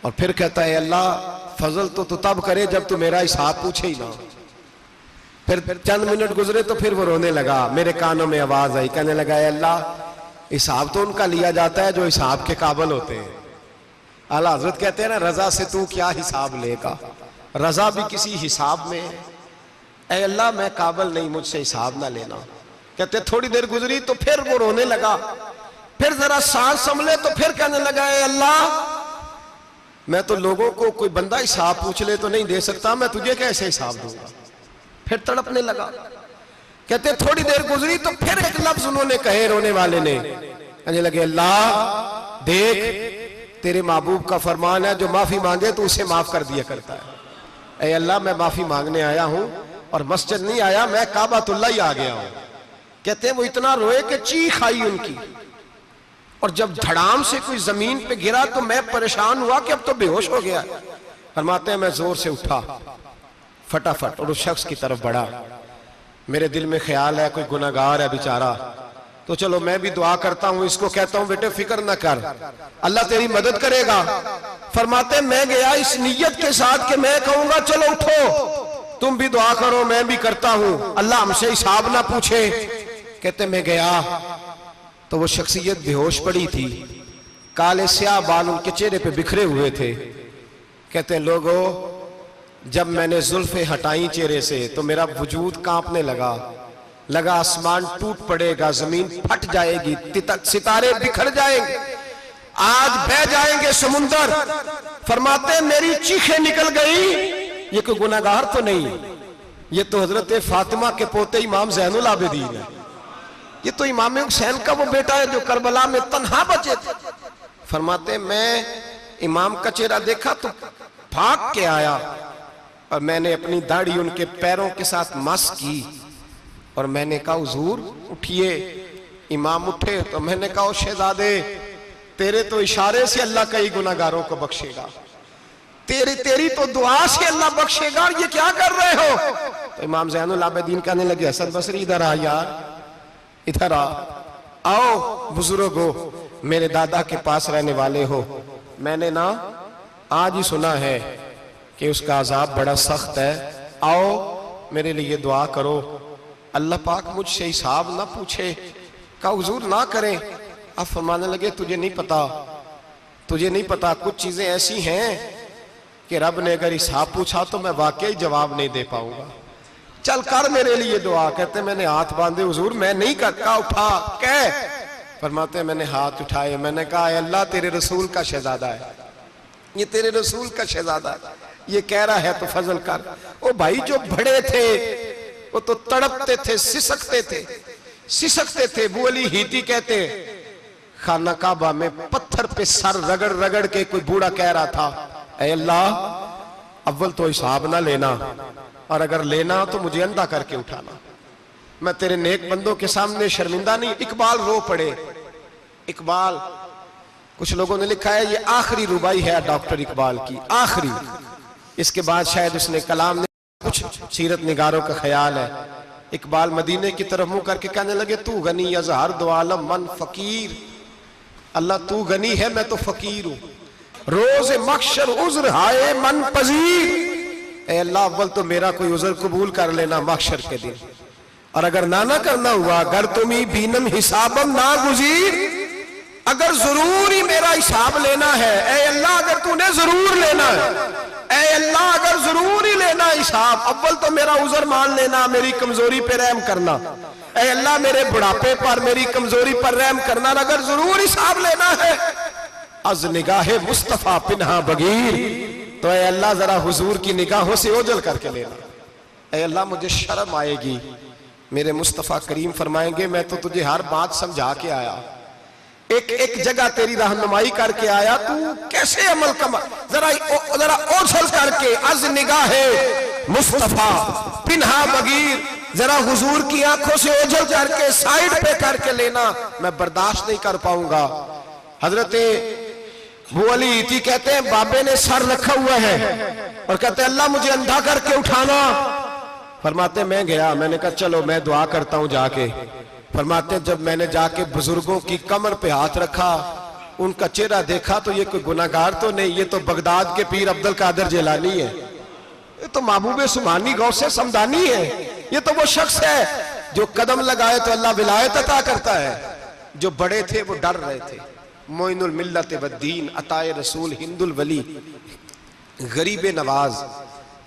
[SPEAKER 1] और फिर कहता है अल्लाह फजल तो तू तब करे जब तू मेरा हिसाब पूछे ही ना। फिर चंद मिनट गुजरे तो फिर वो रोने लगा, मेरे कानों में आवाज आई, कहने लगा अल्लाह हिसाब तो उनका लिया जाता है जो हिसाब के काबिल होते हैं। आला हजरत कहते हैं ना रजा से तू क्या हिसाब लेगा, रजा भी किसी हिसाब में है। ऐ अल्लाह मैं काबिल नहीं, मुझसे हिसाब ना लेना। कहते थोड़ी देर गुजरी तो फिर वो रोने लगा, फिर जरा सांस संभले तो फिर कहने लगा ऐ अल्लाह मैं तो लोगों को कोई बंदा हिसाब पूछ ले तो नहीं दे सकता, मैं तुझे कैसे हिसाब दूंगा। फिर तड़पने लगा। कहते थोड़ी देर गुजरी तो फिर एक लफ्ज उन्होंने कहे, रोने वाले ने, कहने लगे अल्लाह देख तेरे महबूब का फरमान है जो माफी मांगे तो उसे माफ कर दिया करता है। ऐ अल्लाह मैं माफी मांगने आया हूं और मस्जिद नहीं आया, मैं काबातुल्ला ही आ गया हूं। कहते वो इतना रोए कि चीख आई उनकी, और जब धड़ाम से कोई जमीन पे गिरा तो मैं परेशान हुआ कि अब तो बेहोश हो गया। फरमाते हैं मैं जोर से उठा फटाफट और उस शख्स की तरफ बढ़ा। मेरे दिल में ख्याल है कोई गुनाहगार है बेचारा, तो चलो मैं भी दुआ करता हूं, इसको कहता हूं बेटे फिक्र ना कर, अल्लाह तेरी मदद करेगा। फरमाते मैं गया इस नीयत के साथ कि मैं कहूंगा चलो उठो तुम भी दुआ करो, मैं भी करता हूं, अल्लाह हमसे हिसाब ना पूछे। कहते मैं गया तो वो शख्सियत बेहोश पड़ी थी, काले स्याह बाल उनके चेहरे पे बिखरे हुए थे। कहते लोगों जब मैंने जुल्फे हटाई चेहरे से तो मेरा वजूद कांपने लगा, लगा आसमान टूट पड़ेगा, जमीन फट जाएगी, सितारे बिखर जाएंगे, आज बह जाएंगे समुंदर। फरमाते मेरी चीखें निकल गई। ये कोई गुनाहगार तो नहीं, ये तो हजरत फातिमा के पोते इमाम ज़ैनुल आबिदीन है, ये तो इमाम हुसैन का वो बेटा है जो करबला में तन्हा बचे थे। फरमाते मैं इमाम का चेहरा देखा तो भाग के आया और मैंने अपनी दाढ़ी उनके पैरों के साथ मस की और मैंने कहा हुजूर उठिए। इमाम उठे तो मैंने कहा शहजादे तेरे तो इशारे से अल्लाह कई गुनाहगारों को बख्शेगा, तेरी तो दुआ से अल्लाह बख्शेगा, ये क्या कर रहे हो। तो इमाम ज़ैनुल आबिदीन कहने लगे हसन बसरी इधर आ यार, इधर आओ बुजुर्गो, मेरे दादा के पास रहने वाले हो, मैंने ना आज ही सुना है कि उसका अजाब बड़ा सख्त है, आओ मेरे लिए दुआ करो, अल्लाह पाक मुझसे हिसाब ना पूछे। कहा हुजूर ना करें। अब फरमाने लगे तुझे नहीं पता, तुझे नहीं पता, कुछ चीजें ऐसी हैं कि रब ने अगर हिसाब पूछा तो मैं वाकई जवाब नहीं दे पाऊंगा। चल कर मेरे लिए दुआ। कहते मैंने हाथ बांधे, हुजूर मैं नहीं करता। उठा कह। फरमाते मैंने हाथ उठाए, मैंने कहा अल्लाह तेरे रसूल का शहजादा है, ये तेरे रसूल का शहजादा है, ये कह रहा है तो फजल कर। ओ भाई जो बड़े थे वो तो तड़पते थे, सिसकते थे, सिसकते थे। अबू अली हीती कहते खाना काबा में पत्थर पे सर रगड़ रगड़ के कोई बूढ़ा कह रहा था, ऐ अल्लाह अव्वल तो हिसाब ना लेना, और अगर लेना तो मुझे अंधा करके उठाना, मैं तेरे नेक बंदों के सामने शर्मिंदा नहीं। इकबाल रो पड़े। इकबाल, कुछ लोगों ने लिखा है ये आखिरी रुबाई है डॉक्टर इकबाल की, आखिरी। इसके बाद शायद उसने कलाम ने, कुछ सीरत निगारों का ख्याल है। इकबाल मदीने की तरफ मुंह करके कहने लगे तू गनी अजहर दो आलम मन फकीर, अल्लाह तू गनी है मैं तो फकीर हूं। रोज मख्शर उज्र हाय मन पजीर, ए अल्लाह अव्वल तो मेरा कोई उज्र कबूल कर लेना मख्शर के दिन, और अगर ना करना हुआ, अगर तुम्ही बीनम हिसाबम ना गुजीर, अगर जरूर ही मेरा हिसाब लेना है, ए अल्लाह अगर तूने जरूर लेना है, ए अल्लाह अगर जरूर ही लेना हिसाब, अव्वल तो मेरा उज़र मान लेना, मेरी कमजोरी पे रहम करना, ए अल्लाह मेरे बुढ़ापे पर मेरी कमजोरी पर रहम करना, अगर जरूर हिसाब लेना है अज निगाहे मुस्तफा पिन्हा बगीर, तो ए अल्लाह जरा हुजूर की निगाहों से ओझल करके लेना। ए अल्लाह मुझे शर्म आएगी। मेरे मुस्तफा करीम फरमाएंगे मैं तो तुझे हर बात समझा के आया, एक एक जगह तेरी रहनुमाई करके आया, तू कैसे अमल कमा, जरा जरा ओझल करके अज निगाहे मुस्तफा पिन्हा बगीर, जरा हुजूर की आंखों से ओझल करके साइड पे करके लेना, मैं बर्दाश्त नहीं कर पाऊंगा। हजरत अबू अली ईती कहते हैं बाबे ने सर रखा हुआ है और कहते हैं अल्लाह मुझे अंधा करके उठाना। फरमाते मैं गया, मैंने कहा चलो मैं दुआ करता हूं जाके। फरमाते जब मैंने जाके बुजुर्गों की कमर पे हाथ रखा, उनका चेहरा देखा तो ये कोई गुनाहगार तो नहीं, ये तो बगदाद के पीर अब्दुल कादिर जिलानी है, ये तो महबूब सुमानी गौसे समदानी है, ये तो वो शख्स है जो कदम लगाए तो अल्लाह विलायत अता करता है। जो बड़े थे वो डर रहे थे। मोइनुल मिल्लत वद्दीन अताए रसूल हिंदुल वली गरीब नवाज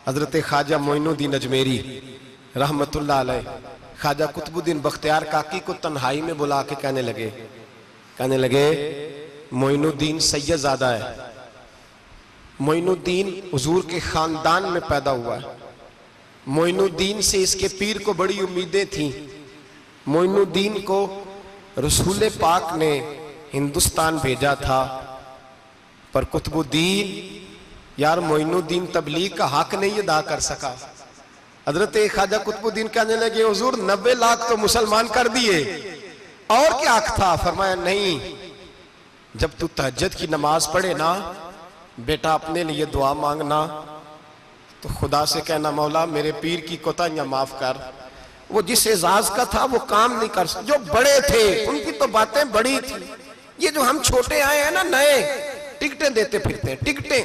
[SPEAKER 1] हजरत ख्वाजा मोइनुद्दीन अजमेरी रहमतुल्लाह अलैह, ख्वाजा कुतुबुद्दीन बख्तियार काकी को तन्हाई में बुला के कहने लगे मोइनुद्दीन सैयदजादा है, मोइनुद्दीन हुजूर के खानदान में पैदा हुआ है, मोइनुद्दीन से इसके पीर को बड़ी उम्मीदें थी। मोइनुद्दीन को रसूल पाक ने हिंदुस्तान भेजा था, पर कुतुबुद्दीन यार मोइनुद्दीन तबलीग का हक नहीं अदा कर सका। हजरत ख्वाजा कुतुबुद्दीन कहने लगे हुजूर 90 लाख तो मुसलमान कर दिए, और क्या हक था? फरमाया नहीं, जब तू तहज्जुद की नमाज पढ़े ना बेटा अपने लिए दुआ मांगना तो खुदा से कहना मौला मेरे पीर की कोताहियां माफ कर। वो जिस एजाज का था वो काम नहीं कर सकते, जो बड़े थे उनकी तो बातें बड़ी थी। ये जो हम छोटे आए हैं ना नए, टिकटें देते फिरते हैं, टिकटें,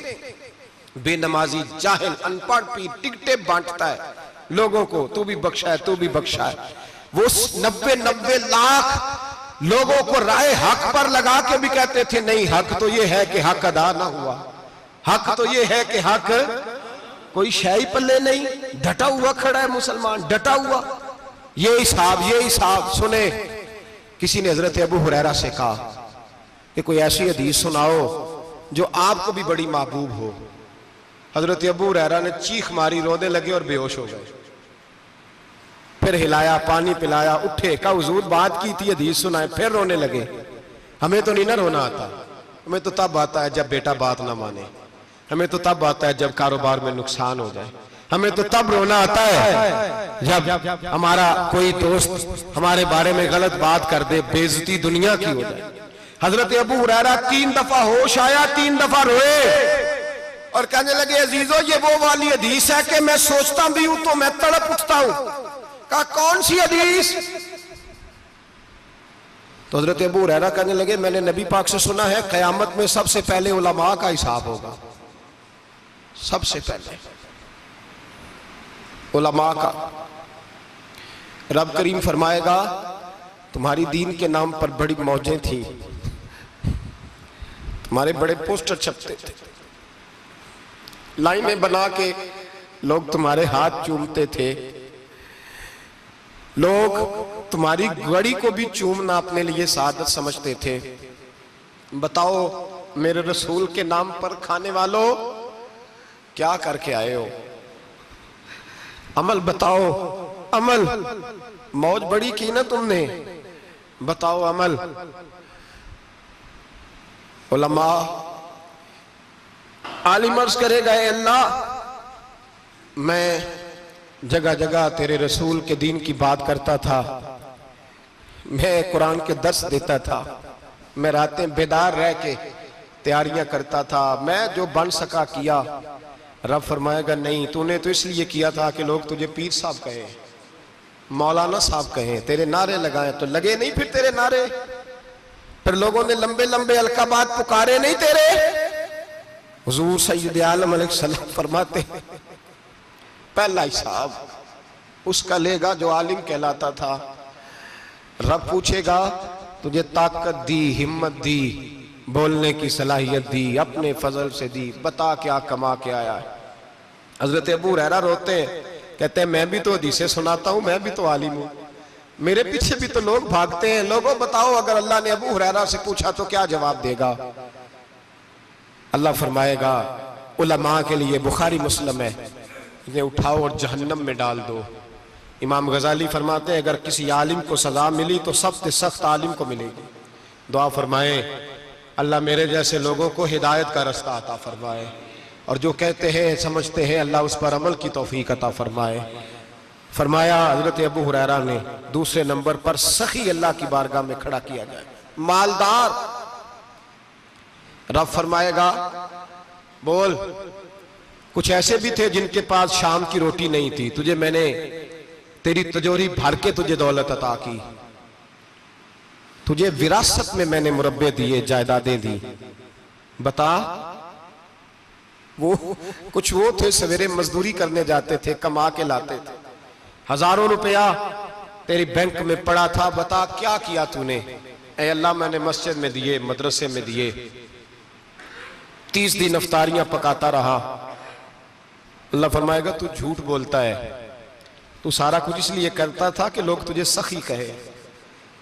[SPEAKER 1] बेनमाजी जाहिल अनपढ़ पीर टिकटें बांटता है लोगों को, तू भी बख्शा है तू भी बख्शा है। वो 90 लाख लोगों को राय हक पर लगा के भी कहते थे नहीं हक तो ये है कि हक अदा ना हुआ, हक तो ये है कि हक कोई शाही पल्ले नहीं, डटा हुआ खड़ा है मुसलमान, डटा हुआ। ये हिसाब सुने। किसी ने हजरत अबू हुरैरा से कहा कि कोई ऐसी हदीस सुनाओ जो आपको भी बड़ी महबूब हो। हजरत अबू हुरैरा ने चीख मारी, रोने लगे और बेहोश हो गए। फिर हिलाया, पानी पिलाया, उठे, कहा हुजूर बात की थी, हदीस सुनाए, फिर रोने लगे। हमें तो नहीं ना रोना आता, हमें तो तब आता है जब बेटा बात ना माने, हमें तो तब आता है जब कारोबार में नुकसान हो जाए, हमें तो तब रोना आता है जब हमारा कोई दोस्त हमारे बारे में गलत बात कर दे, बेइज्जती दुनिया की हो जाए। हजरत अबू हुरैरा 3 दफा होश आया, 3 दफा रोए और कहने लगे अजीजों ये वो वाली हदीस है कि मैं सोचता भी हूं तो मैं तड़प उठता हूं। कहा कौन सी हदीस? तो हजरत अबू हुरैरा कहने लगे मैंने नबी पाक से सुना है कयामत में सबसे पहले उलमा का हिसाब होगा, सबसे पहले। उलमा का। रब करीम फरमाएगा तुम्हारी दीन के नाम पर बड़ी मौजें थी, तुम्हारे बड़े पोस्टर छपते थे, लाइनें बना के लोग तुम्हारे हाथ चूमते थे, लोग तुम्हारी घड़ी को भी चूमना अपने लिए सादत समझते थे। बताओ मेरे रसूल के नाम पर खाने वालों क्या करके आए हो? अमल बताओ, अमल। मौज बड़ी की ना तुमने, बताओ अमल। उलमा आलिम अर्ज करेगा, ऐ अल्लाह मैं जगह जगह तेरे रसूल के दीन की बात करता था, मैं कुरान के दर्स देता था, मैं रातें बेदार रह के तैयारियां करता था, मैं जो बन सका किया। रब फरमाएगा नहीं, तूने तो इसलिए किया था कि लोग तुझे पीर साहब कहें, मौलाना साहब कहें, तेरे नारे लगाए तो लगे नहीं फिर तेरे नारे, फिर लोगों ने लंबे लंबे अलकाबात पुकारे नहीं तेरे। हुजूर सैयद आलम अलैहिस्सलाम फरमाते पहला हिसाब उसका लेगा जो आलिम कहलाता था। रब पूछेगा तुझे ताकत दी, हिम्मत दी, बोलने की सलाहियत दी, अपने फजल से दी, बता क्या कमा के आया है। हजरत अबू हुरैरा रोते हैं, कहते हैं मैं भी तो हदीसें सुनाता हूं, मैं भी तो आलिम हूं, मेरे पीछे भी तो लोग भागते हैं। लोगों बताओ अगर अल्लाह ने अबू हुरैरा से पूछा तो क्या जवाब देगा? अल्लाह फरमाएगा उलमा के लिए बुखारी मुस्लिम है, इन्हें उठाओ और जहन्नम में डाल दो। इमाम गजाली फरमाते हैं अगर किसी आलिम को सजा मिली तो सबसे सख्त आलिम को मिलेगी। दुआ फरमाए अल्लाह मेरे जैसे लोगों को हिदायत का रास्ता अता फरमाए, और जो कहते हैं समझते हैं अल्लाह उस पर अमल की तौफीक अता फरमाए। फरमाया हजरत अबू हुरैरा ने दूसरे नंबर पर सखी अल्लाह की बारगाह में खड़ा किया जाए, मालदार। रब फरमाएगा बोल, कुछ ऐसे भी थे जिनके पास शाम की रोटी नहीं थी, तुझे मैंने तेरी तिजोरी भर के तुझे दौलत अता की, तुझे विरासत में मैंने मुरब्बे दिए, जायदादें दी। बता वो कुछ वो थे सवेरे मजदूरी करने जाते थे, कमा के लाते थे, हजारों रुपया तेरी बैंक में पड़ा था, बता क्या किया तूने? ऐ अल्लाह मैंने मस्जिद में दिए, मदरसे में दिए, 30 दिन अफ्तारियां पकाता रहा। अल्लाह फरमाएगा तू झूठ बोलता है, तू सारा कुछ इसलिए करता था कि लोग तुझे सखी कहे।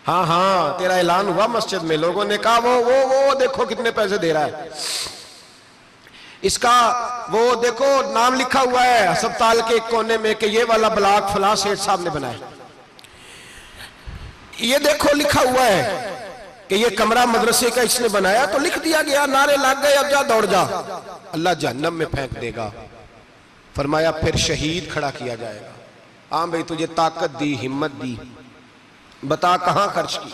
[SPEAKER 1] हाँ हाँ तेरा ऐलान हुआ मस्जिद में, लोगों ने कहा वो देखो कितने पैसे दे रहा है, इसका वो देखो नाम लिखा हुआ है अस्पताल के एक कोने में कि ये वाला ब्लॉक फलां सेठ साहब ने बनाया, ये देखो लिखा हुआ है कि ये कमरा मदरसे का इसने बनाया, तो लिख दिया गया, नारे लग गए, अब जा दौड़ जा। अल्लाह जहन्नम में फेंक देगा। फरमाया फिर शहीद खड़ा किया जाएगा। हाँ भाई तुझे ताकत दी, हिम्मत दी, बता कहां खर्च की,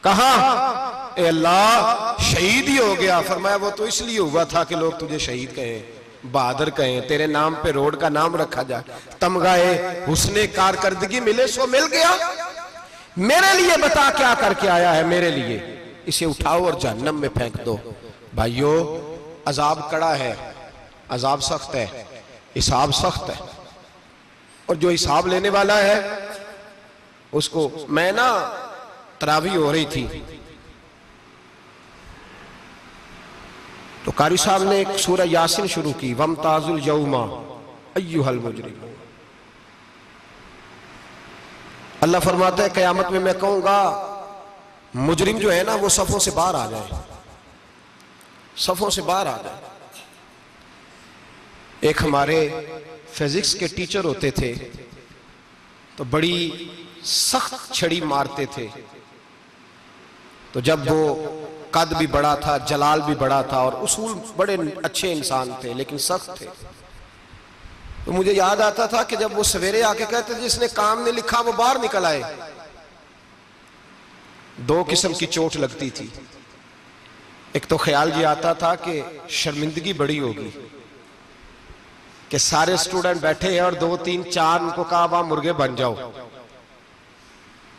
[SPEAKER 1] कहां? ए अल्लाह शहीद ही हो गया। फरमाया वो तो इसलिए हुआ था कि लोग तुझे शहीद कहें, बहादुर कहें, तेरे नाम पे रोड का नाम रखा जाए, तमगाए हुस्ने कारकर्दगी मिले, सो मिल गया। मेरे लिए बता क्या करके आया है मेरे लिए? इसे उठाओ और जहन्नम में फेंक दो। भाइयों अजाब कड़ा है, अजाब सख्त है, हिसाब सख्त है, और जो हिसाब लेने वाला है उसको। मैं ना तरावी हो रही थी तो कारी साहब ने एक सूरह यासीन शुरू की, वमताजुल यौमा अय्युहल मुजरिम। अल्लाह फरमाता है कयामत में मैं कहूंगा मुजरिम जो है ना वो सफों से बाहर आ जाए, सफों से बाहर आ जाए। एक हमारे फिजिक्स के टीचर होते थे तो बड़ी सख्त छड़ी मारते थे, तो जब वो कद भी बड़ा था, जलाल भी बड़ा था, और उसूल बड़े अच्छे इंसान थे लेकिन सख्त थे, तो मुझे याद आता था कि जब वो सवेरे आके कहते जिसने काम नहीं लिखा वो बाहर निकल आए। 2 किस्म की चोट लगती थी। एक तो ख्याल ये आता था कि शर्मिंदगी बड़ी होगी कि सारे स्टूडेंट बैठे हैं और 2 3 4 उनको कहा वहां मुर्गे बन जाओ,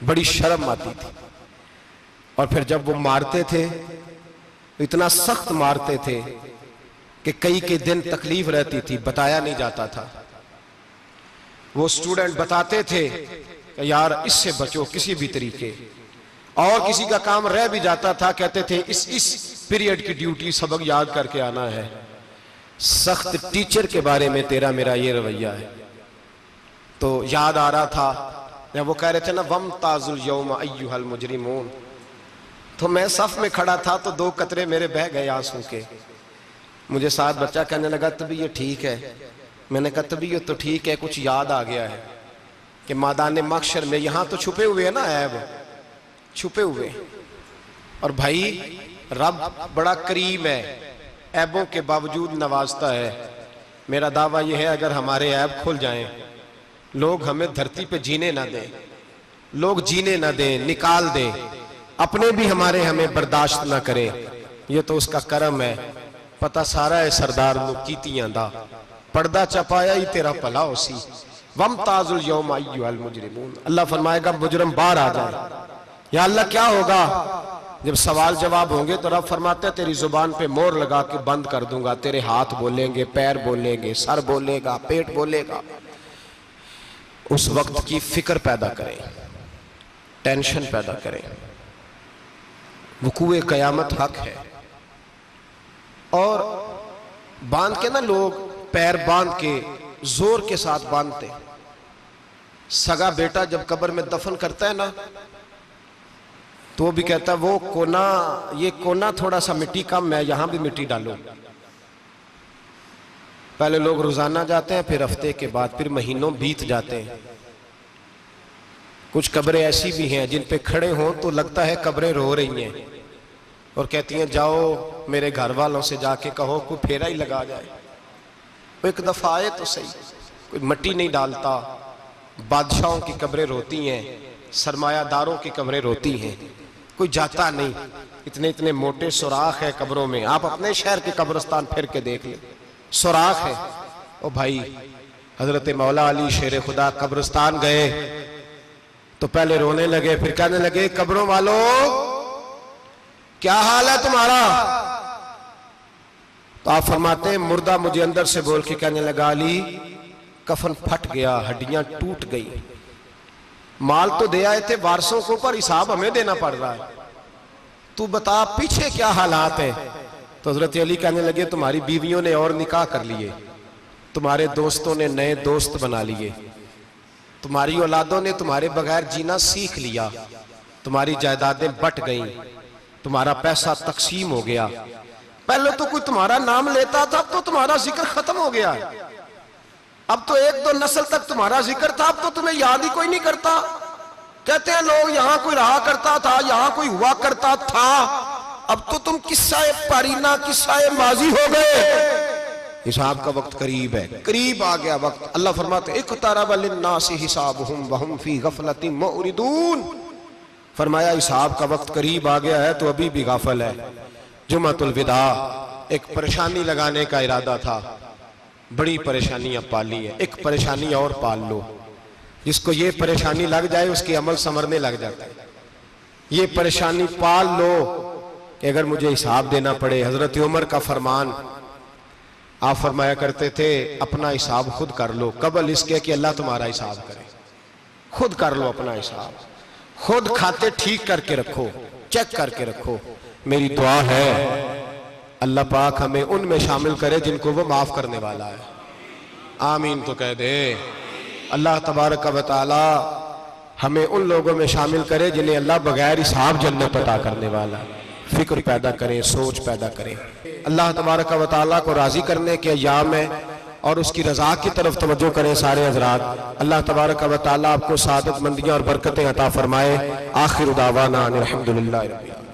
[SPEAKER 1] बड़ी शर्म आती थी। और फिर जब वो मारते थे तो इतना सख्त मारते थे कि कई के दिन तकलीफ रहती थी, बताया नहीं जाता था। वो स्टूडेंट बताते थे कि यार इससे बचो किसी भी तरीके, और किसी का काम रह भी जाता था कहते थे इस पीरियड की ड्यूटी सबक याद करके आना है। सख्त टीचर के बारे में तेरा मेरा ये रवैया है। तो याद आ रहा था जब वो कह रहे थे ना वम ताजुल यौम अय्युहल मुजरिमून, तो मैं सफ में खड़ा था तो 2 कतरे मेरे बह गए आंसू के। मुझे साथ बच्चा कहने लगा तबीयत ठीक है। मैंने कहा तबीयत तो ठीक है, कुछ याद आ गया है कि मैदान महशर में यहाँ तो छुपे हुए हैं ना ऐब, छुपे हुए। और भाई रब बड़ा करीम है, ऐबों के बावजूद नवाजता है। मेरा दावा यह है अगर हमारे ऐब खुल जाएं, लोग हमें धरती पे जीने ना दें, लोग जीने ना दें, निकाल दें, अपने भी हमें बर्दाश्त ना करें, ये तो उसका करम है। पता सारा है सरदार नु कीतियां दा, पर्दा चपाया ही तेरा भला होसी। वम ताजुल यौम अय्युहल मुजरिमून, अल्लाह फरमाएगा मुजरम बाहर आ जाए। या अल्लाह क्या होगा जब सवाल जवाब होंगे? तो रब फरमाते हैं तेरी जुबान पे मोहर लगा के बंद कर दूंगा, तेरे हाथ बोलेंगे, पैर बोलेंगे, सर बोलेगा, पेट बोलेगा। उस वक्त की फिक्र पैदा करें, टेंशन पैदा करें। वकूए कयामत हक है। और बांध के ना लोग पैर बांध के जोर के साथ बांधते। सगा बेटा जब कब्र में दफन करता है ना तो भी कहता वो कोना, ये कोना थोड़ा सा मिट्टी कम है, यहां भी मिट्टी डालो। पहले लोग रोजाना जाते हैं, फिर हफ्ते के बाद, फिर महीनों बीत जाते हैं। कुछ कब्रें ऐसी भी हैं जिन पे खड़े हों तो लगता है कब्रें रो रही हैं और कहती हैं जाओ मेरे घर वालों से जाके कहो कोई फेरा ही लगा जाए। वो एक दफा आए तो सही, कोई मिट्टी नहीं डालता। बादशाहों की कब्रें रोती हैं, सरमायादारों की कब्रें रोती हैं, कोई जाता नहीं। इतने इतने मोटे सुराख है कब्रों में, आप अपने शहर के कब्रिस्तान फिर के देख लें, सुराख है। ओ भाई, हजरत मौला अली शेर खुदा कब्रिस्तान गए तो पहले रोने लगे, फिर कहने लगे कब्रों वालों क्या हाल है तुम्हारा? तो आप फरमाते हैं मुर्दा मुझे अंदर से बोल के कहने लगा अली कफन फट गया, हड्डियां टूट गई, माल तो दे आए थे वारसों को पर हिसाब हमें देना पड़ रहा है, तू बता पीछे क्या हालात है? तो हजरत अली कहने लगे तुम्हारी बीवियों ने और निकाह कर लिए, तुम्हारे दोस्तों ने नए दोस्त बना लिए, तुम्हारी औलादों ने तुम्हारे बगैर जीना सीख लिया, तुम्हारी जायदादें बट गईं, तुम्हारा पैसा तकसीम हो गया। पहले तो कोई तुम्हारा नाम लेता था, अब तो तुम्हारा जिक्र खत्म हो गया। अब तो 1-2 नस्ल तक तुम्हारा जिक्र था, अब तो तुम्हें याद ही कोई नहीं करता। कहते हैं लोग यहां कोई रहा करता था, यहां कोई हुआ करता था, अब तो तुम किस्सा पारीना, किस्सा माजी हो गए। हिसाब का वक्त करीब है, करीब आ गया वक्त। अल्लाह फरमाते इक़्तरब लिन्नासि हिसाबुहुम वहुम फी गफलतिन मुरिदून, फरमाया हिसाब का वक्त करीब आ गया है तो अभी भी गाफिल है। जुम्मतुल विदा, एक परेशानी लगाने का इरादा था, बड़ी परेशानियां पाली है, एक परेशानी और पाल लो। जिसको ये परेशानी लग जाए उसके अमल संवरने लग जाता है। ये परेशानी पाल लो कि अगर मुझे हिसाब देना पड़े। हजरत उमर का फरमान, आप फरमाया करते थे अपना हिसाब खुद कर लो, कबल इसके कि अल्लाह तुम्हारा हिसाब करे। खुद कर लो अपना हिसाब, खुद खाते ठीक करके रखो, चेक करके रखो। मेरी दुआ है अल्लाह पाक हमें उनमें शामिल करे जिनको वो माफ करने वाला है। आमीन तो कह दे। अल्लाह तबारक व तआला हमें उन लोगों में शामिल करे जिन्हें अल्लाह बगैर हिसाब जन्नत अता करने वाला। फिक्र पैदा करें, सोच पैदा करें। अल्लाह तबारक व तआला को राजी करने के अय्याम है और उसकी रजा की तरफ तवज्जो करें सारे हजरात। अल्लाह तबारक व तआला आपको सादतमंदियां और बरकतें अता फरमाए। आखिर दावाना अनिल हम्दुलिल्लाहि रब्बिल आलमीन।